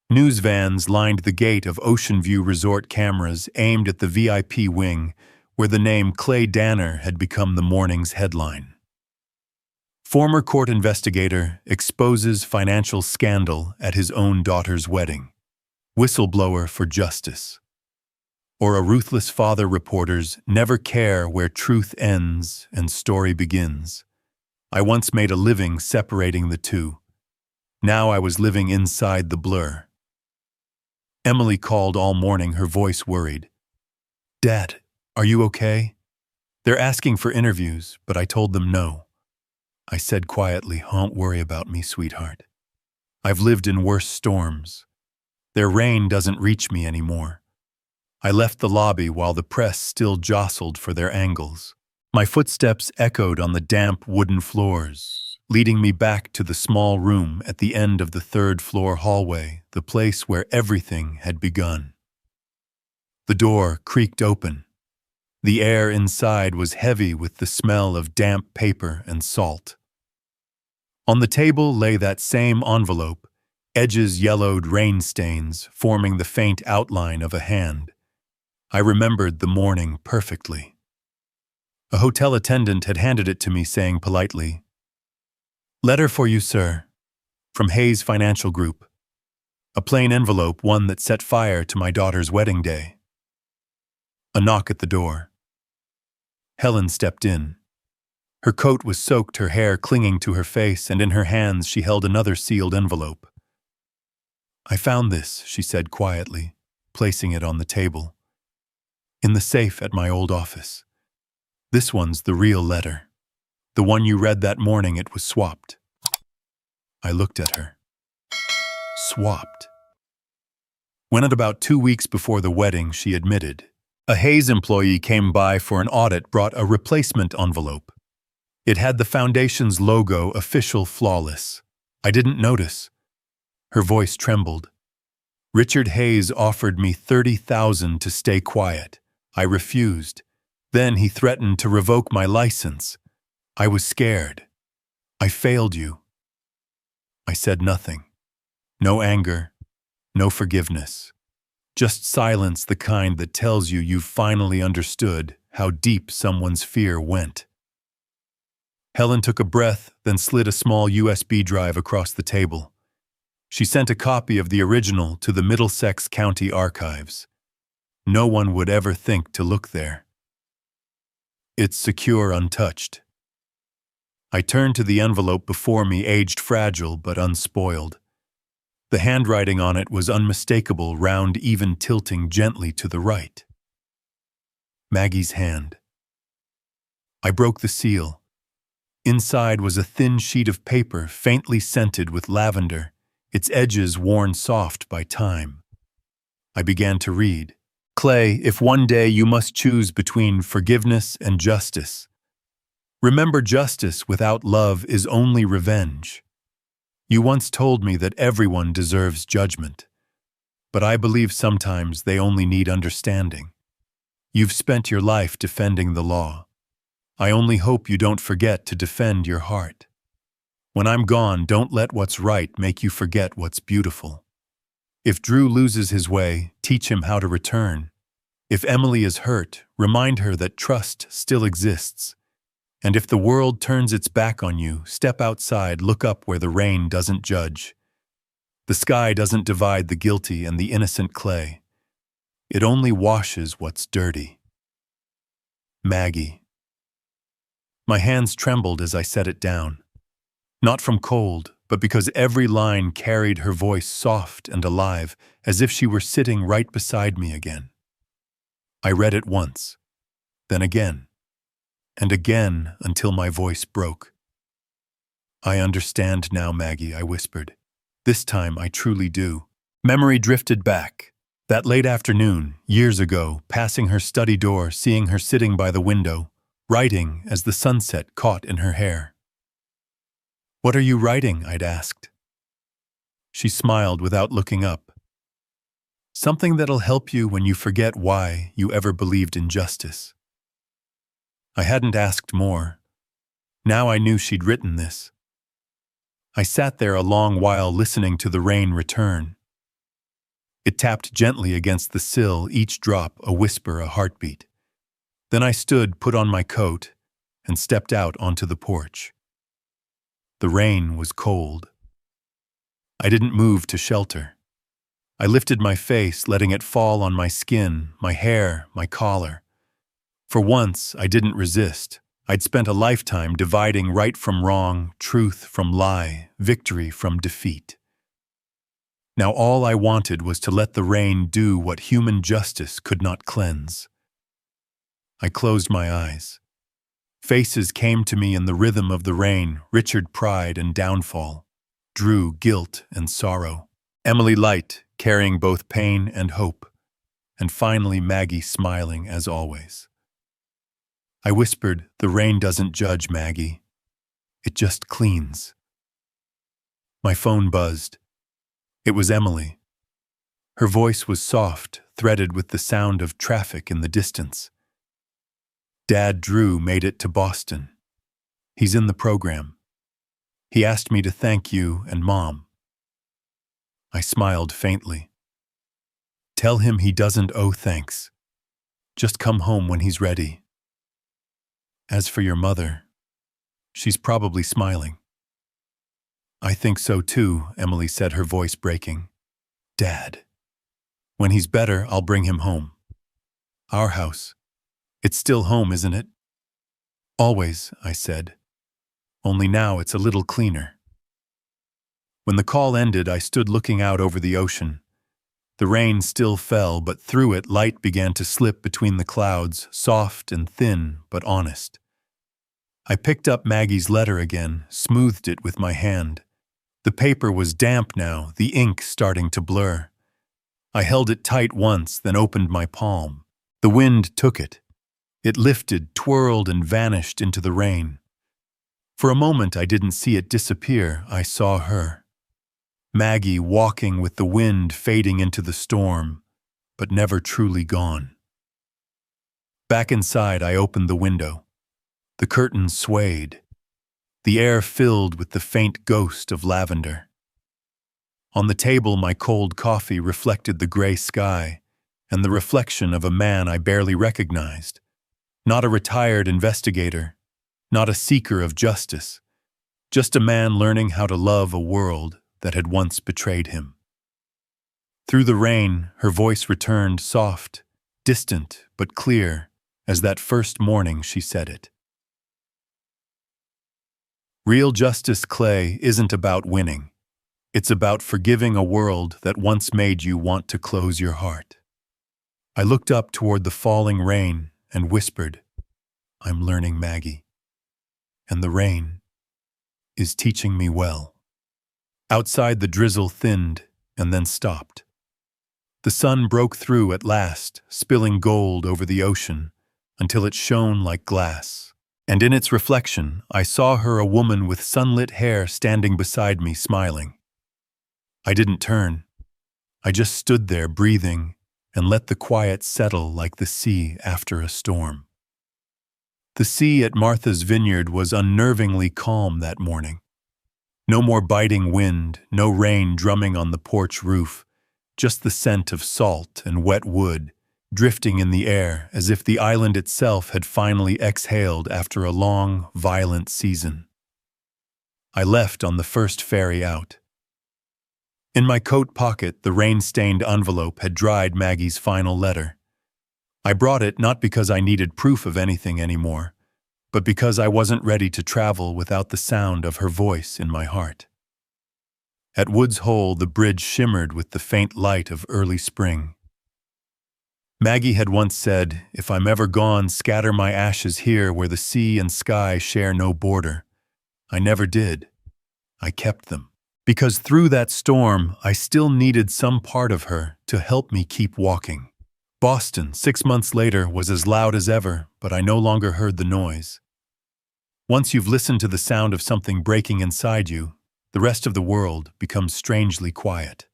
News vans lined the gate of Ocean View Resort, cameras aimed at the VIP wing, where the name Clay Danner had become the morning's headline. Former court investigator exposes financial scandal at his own daughter's wedding. Whistleblower for justice. Or a ruthless father, reporters never care where truth ends and story begins. I once made a living separating the two. Now I was living inside the blur. Emily called all morning, her voice worried. Dad, are you okay? They're asking for interviews, but I told them no. I said quietly, don't worry about me, sweetheart. I've lived in worse storms. Their rain doesn't reach me anymore. I left the lobby while the press still jostled for their angles. My footsteps echoed on the damp wooden floors, leading me back to the small room at the end of the 3rd-floor hallway, the place where everything had begun. The door creaked open. The air inside was heavy with the smell of damp paper and salt. On the table lay that same envelope, edges yellowed rain stains forming the faint outline of a hand. I remembered the morning perfectly. A hotel attendant had handed it to me, saying politely, "Letter for you, sir, from Hayes Financial Group." A plain envelope, one that set fire to my daughter's wedding day. A knock at the door. Helen stepped in. Her coat was soaked, her hair clinging to her face, and in her hands she held another sealed envelope. "I found this," she said quietly, placing it on the table. "In the safe at my old office. This one's the real letter. The one you read that morning, it was swapped." I looked at her. Swapped. When at about 2 weeks before the wedding, she admitted, a Hayes employee came by for an audit, brought a replacement envelope. It had the foundation's logo, official, flawless. I didn't notice. Her voice trembled. "Richard Hayes offered me $30,000 to stay quiet. I refused. Then he threatened to revoke my license. I was scared. I failed you." I said nothing. No anger, no forgiveness. Just silence, the kind that tells you've finally understood how deep someone's fear went. Helen took a breath, then slid a small USB drive across the table. She sent a copy of the original to the Middlesex County Archives. No one would ever think to look there. It's secure, untouched. I turned to the envelope before me, aged, fragile, but unspoiled. The handwriting on it was unmistakable, round, even, tilting gently to the right. Maggie's hand. I broke the seal. Inside was a thin sheet of paper, faintly scented with lavender, its edges worn soft by time. I began to read. "Clay, if one day you must choose between forgiveness and justice, remember justice without love is only revenge. You once told me that everyone deserves judgment, but I believe sometimes they only need understanding. You've spent your life defending the law. I only hope you don't forget to defend your heart. When I'm gone, don't let what's right make you forget what's beautiful. If Drew loses his way, teach him how to return. If Emily is hurt, remind her that trust still exists. And if the world turns its back on you, step outside, look up where the rain doesn't judge. The sky doesn't divide the guilty and the innocent, Clay. It only washes what's dirty." Maggie. My hands trembled as I set it down. Not from cold, but because every line carried her voice, soft and alive, as if she were sitting right beside me again. I read it once, then again, and again until my voice broke. "I understand now, Maggie," I whispered. "This time I truly do." Memory drifted back. That late afternoon, years ago, passing her study door, seeing her sitting by the window, writing as the sunset caught in her hair. "What are you writing?" I'd asked. She smiled without looking up. "Something that'll help you when you forget why you ever believed in justice." I hadn't asked more. Now I knew she'd written this. I sat there a long while, listening to the rain return. It tapped gently against the sill, each drop a whisper, a heartbeat. Then I stood, put on my coat, and stepped out onto the porch. The rain was cold. I didn't move to shelter. I lifted my face, letting it fall on my skin, my hair, my collar. For once, I didn't resist. I'd spent a lifetime dividing right from wrong, truth from lie, victory from defeat. Now all I wanted was to let the rain do what human justice could not cleanse. I closed my eyes. Faces came to me in the rhythm of the rain: Richard, pride and downfall; Drew, guilt and sorrow; Emily, light, carrying both pain and hope; and finally Maggie, smiling as always. I whispered, "The rain doesn't judge, Maggie. It just cleans." My phone buzzed. It was Emily. Her voice was soft, threaded with the sound of traffic in the distance. "Dad, Drew, made it to Boston. He's in the program. He asked me to thank you and Mom." I smiled faintly. "Tell him he doesn't owe thanks. Just come home when he's ready. As for your mother, she's probably smiling." "I think so too," Emily said, her voice breaking. "Dad. When he's better, I'll bring him home. Our house. It's still home, isn't it? Always, I said. Only now it's a little cleaner. When the call ended, I stood looking out over the ocean. The rain still fell, but through it light began to slip between the clouds, soft and thin, but honest. I picked up Maggie's letter again, smoothed it with my hand. The paper was damp now, the ink starting to blur. I held it tight once, then opened my palm. The wind took it. It lifted, twirled, and vanished into the rain. For a moment I didn't see it disappear, I saw her. Maggie walking with the wind fading into the storm, but never truly gone. Back inside, I opened the window. The curtains swayed. The air filled with the faint ghost of lavender. On the table, my cold coffee reflected the gray sky and the reflection of a man I barely recognized. Not a retired investigator, not a seeker of justice, just a man learning how to love a world that had once betrayed him. Through the rain, her voice returned soft, distant but clear, as that first morning she said it. Real justice, Clay, isn't about winning. It's about forgiving a world that once made you want to close your heart. I looked up toward the falling rain and whispered, I'm learning, Maggie. And the rain is teaching me well. Outside, the drizzle thinned and then stopped. The sun broke through at last, spilling gold over the ocean until it shone like glass. And in its reflection, I saw her, a woman with sunlit hair, standing beside me, smiling. I didn't turn. I just stood there, breathing, and let the quiet settle like the sea after a storm. The sea at Martha's Vineyard was unnervingly calm that morning. No more biting wind, no rain drumming on the porch roof, just the scent of salt and wet wood drifting in the air as if the island itself had finally exhaled after a long, violent season. I left on the first ferry out. In my coat pocket, the rain-stained envelope had dried Maggie's final letter. I brought it not because I needed proof of anything anymore, but because I wasn't ready to travel without the sound of her voice in my heart. At Woods Hole, the bridge shimmered with the faint light of early spring. Maggie had once said, if I'm ever gone, scatter my ashes here where the sea and sky share no border. I never did. I kept them. Because through that storm, I still needed some part of her to help me keep walking. Boston, 6 months later, was as loud as ever, but I no longer heard the noise. Once you've listened to the sound of something breaking inside you, the rest of the world becomes strangely quiet.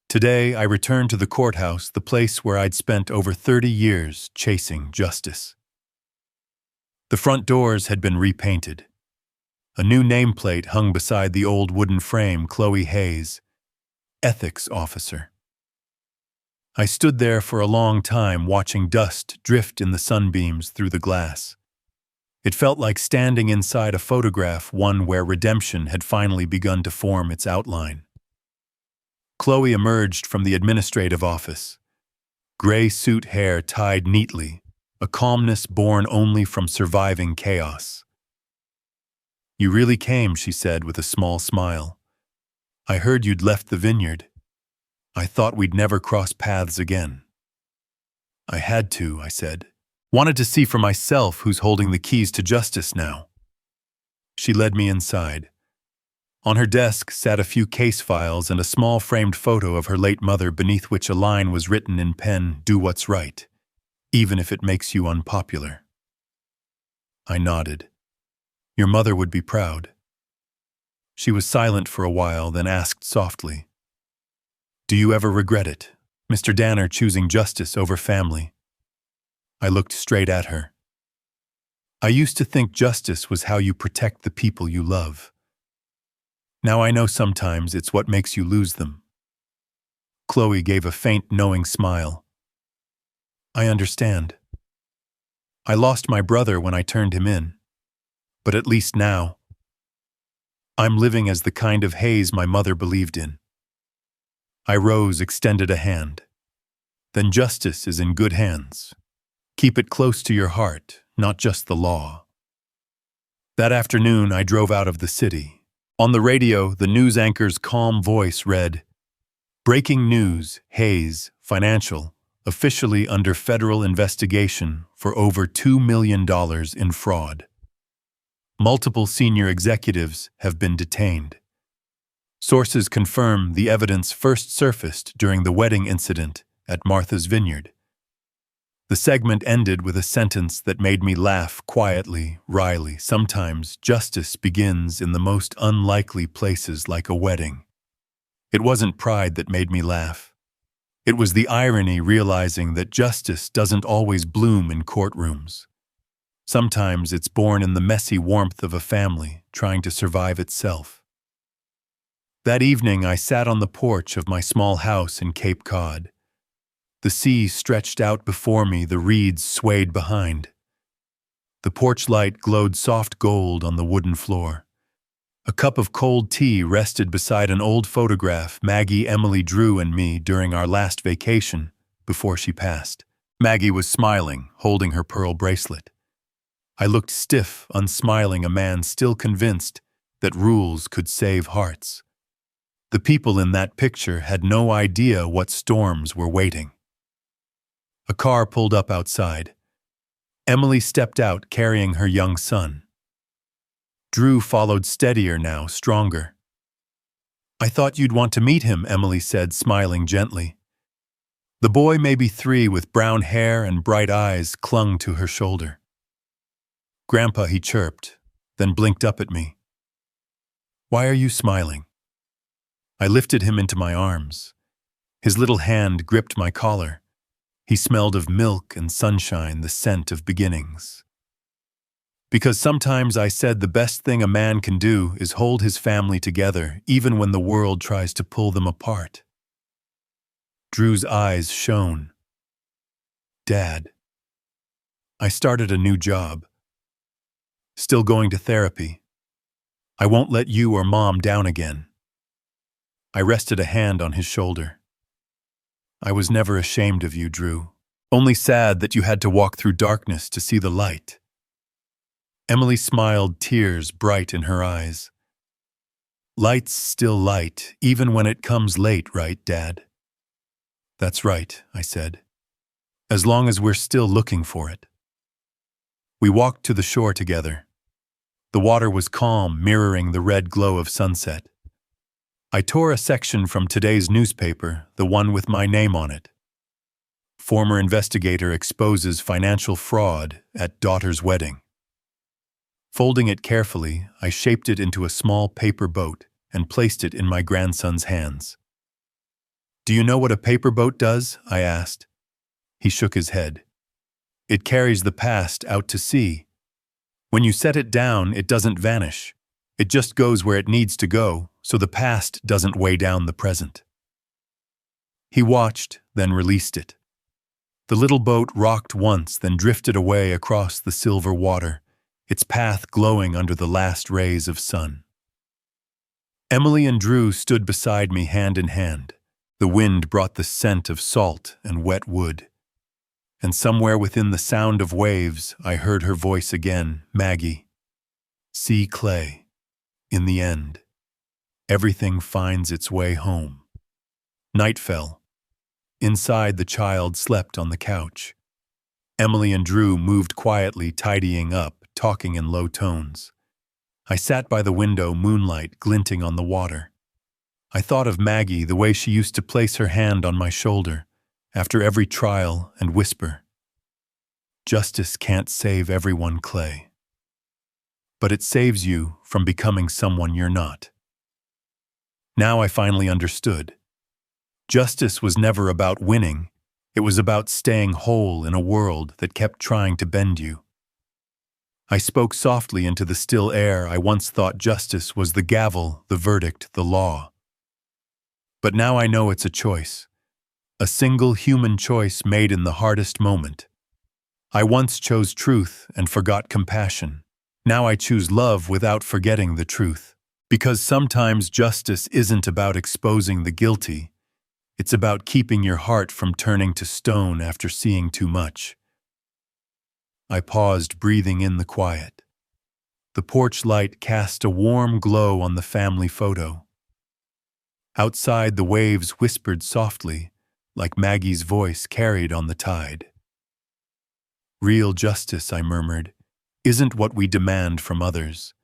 Today, I returned to the courthouse, the place where I'd spent over 30 years chasing justice. The front doors had been repainted. A new nameplate hung beside the old wooden frame, Chloe Hayes, Ethics Officer. I stood there for a long time watching dust drift in the sunbeams through the glass. It felt like standing inside a photograph, one where redemption had finally begun to form its outline. Chloe emerged from the administrative office. Gray suit hair tied neatly, a calmness born only from surviving chaos. You really came, she said with a small smile. I heard you'd left the vineyard. I thought we'd never cross paths again. I had to, I said. Wanted to see for myself who's holding the keys to justice now. She led me inside. On her desk sat a few case files and a small framed photo of her late mother, beneath which a line was written in pen, "Do what's right, even if it makes you unpopular." I nodded. Your mother would be proud. She was silent for a while, then asked softly, Do you ever regret it, Mr. Danner, choosing justice over family? I looked straight at her. I used to think justice was how you protect the people you love. Now I know sometimes it's what makes you lose them. Chloe gave a faint, knowing smile. I understand. I lost my brother when I turned him in. But at least now, I'm living as the kind of Hayes my mother believed in. I rose, extended a hand. Then justice is in good hands. Keep it close to your heart, not just the law. That afternoon, I drove out of the city. On the radio, the news anchor's calm voice read, "Breaking news, Hayes, Financial, officially under federal investigation for over $2 million in fraud. Multiple senior executives have been detained. Sources confirm the evidence first surfaced during the wedding incident at Martha's Vineyard." The segment ended with a sentence that made me laugh quietly, wryly. Sometimes justice begins in the most unlikely places, like a wedding. It wasn't pride that made me laugh. It was the irony, realizing that justice doesn't always bloom in courtrooms. Sometimes it's born in the messy warmth of a family trying to survive itself. That evening, I sat on the porch of my small house in Cape Cod. The sea stretched out before me, the reeds swayed behind. The porch light glowed soft gold on the wooden floor. A cup of cold tea rested beside an old photograph Maggie, Emily, Drew, and me during our last vacation before she passed. Maggie was smiling, holding her pearl bracelet. I looked stiff, unsmiling, a man still convinced that rules could save hearts. The people in that picture had no idea what storms were waiting. A car pulled up outside. Emily stepped out carrying her young son. Drew followed, steadier now, stronger. "I thought you'd want to meet him," Emily said, smiling gently. The boy, maybe 3, with brown hair and bright eyes, clung to her shoulder. "Grandpa," he chirped, then blinked up at me. "Why are you smiling?" I lifted him into my arms. His little hand gripped my collar. He smelled of milk and sunshine, the scent of beginnings. Because sometimes, I said, the best thing a man can do is hold his family together, even when the world tries to pull them apart. Drew's eyes shone. "Dad, I started a new job. Still going to therapy. I won't let you or Mom down again." I rested a hand on his shoulder. "I was never ashamed of you, Drew. Only sad that you had to walk through darkness to see the light." Emily smiled, tears bright in her eyes. "Light's still light, even when it comes late, right, Dad?" "That's right," I said. "As long as we're still looking for it." We walked to the shore together. The water was calm, mirroring the red glow of sunset. I tore a section from today's newspaper, the one with my name on it. "Former investigator exposes financial fraud at daughter's wedding." Folding it carefully, I shaped it into a small paper boat and placed it in my grandson's hands. "Do you know what a paper boat does?" I asked. He shook his head. "It carries the past out to sea. When you set it down, it doesn't vanish. It just goes where it needs to go, so the past doesn't weigh down the present." He watched, then released it. The little boat rocked once, then drifted away across the silver water, its path glowing under the last rays of sun. Emily and Drew stood beside me, hand in hand. The wind brought the scent of salt and wet wood. And somewhere within the sound of waves, I heard her voice again, "Maggie. See, Clay. In the end, everything finds its way home." Night fell. Inside, the child slept on the couch. Emily and Drew moved quietly, tidying up, talking in low tones. I sat by the window, moonlight glinting on the water. I thought of Maggie, the way she used to place her hand on my shoulder after every trial and whisper, "Justice can't save everyone, Clay. But it saves you from becoming someone you're not." Now I finally understood. Justice was never about winning. It was about staying whole in a world that kept trying to bend you. I spoke softly into the still air. I once thought justice was the gavel, the verdict, the law. But now I know it's a choice. A single human choice made in the hardest moment. I once chose truth and forgot compassion. Now I choose love without forgetting the truth. Because sometimes justice isn't about exposing the guilty. It's about keeping your heart from turning to stone after seeing too much. I paused, breathing in the quiet. The porch light cast a warm glow on the family photo. Outside, the waves whispered softly, like Maggie's voice carried on the tide. Real justice, I murmured, isn't what we demand from others.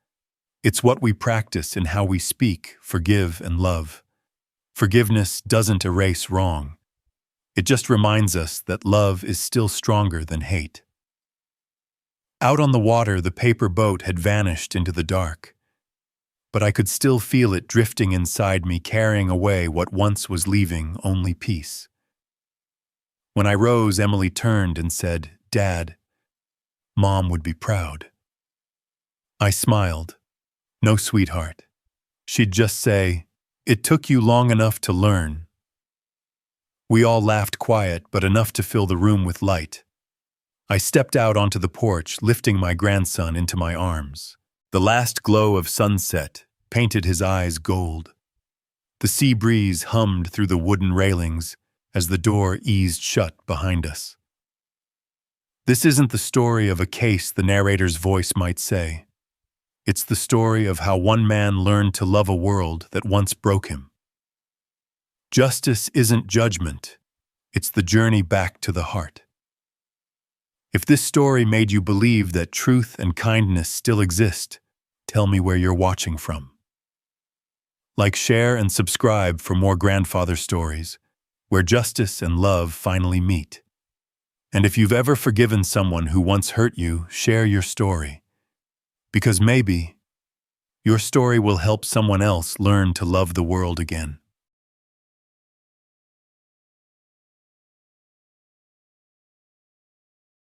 It's what we practice in how we speak, forgive, and love. Forgiveness doesn't erase wrong. It just reminds us that love is still stronger than hate. Out on the water, the paper boat had vanished into the dark, but I could still feel it drifting inside me, carrying away what once was leaving only peace. When I rose, Emily turned and said, "Dad, Mom would be proud." I smiled. No, sweetheart. She'd just say, "It took you long enough to learn." We all laughed quiet, but enough to fill the room with light. I stepped out onto the porch, lifting my grandson into my arms. The last glow of sunset painted his eyes gold. The sea breeze hummed through the wooden railings as the door eased shut behind us. This isn't the story of a case, the narrator's voice might say. It's the story of how one man learned to love a world that once broke him. Justice isn't judgment. It's the journey back to the heart. If this story made you believe that truth and kindness still exist, tell me where you're watching from. Like, share, and subscribe for more grandfather stories, where justice and love finally meet. And if you've ever forgiven someone who once hurt you, share your story. Because maybe your story will help someone else learn to love the world again.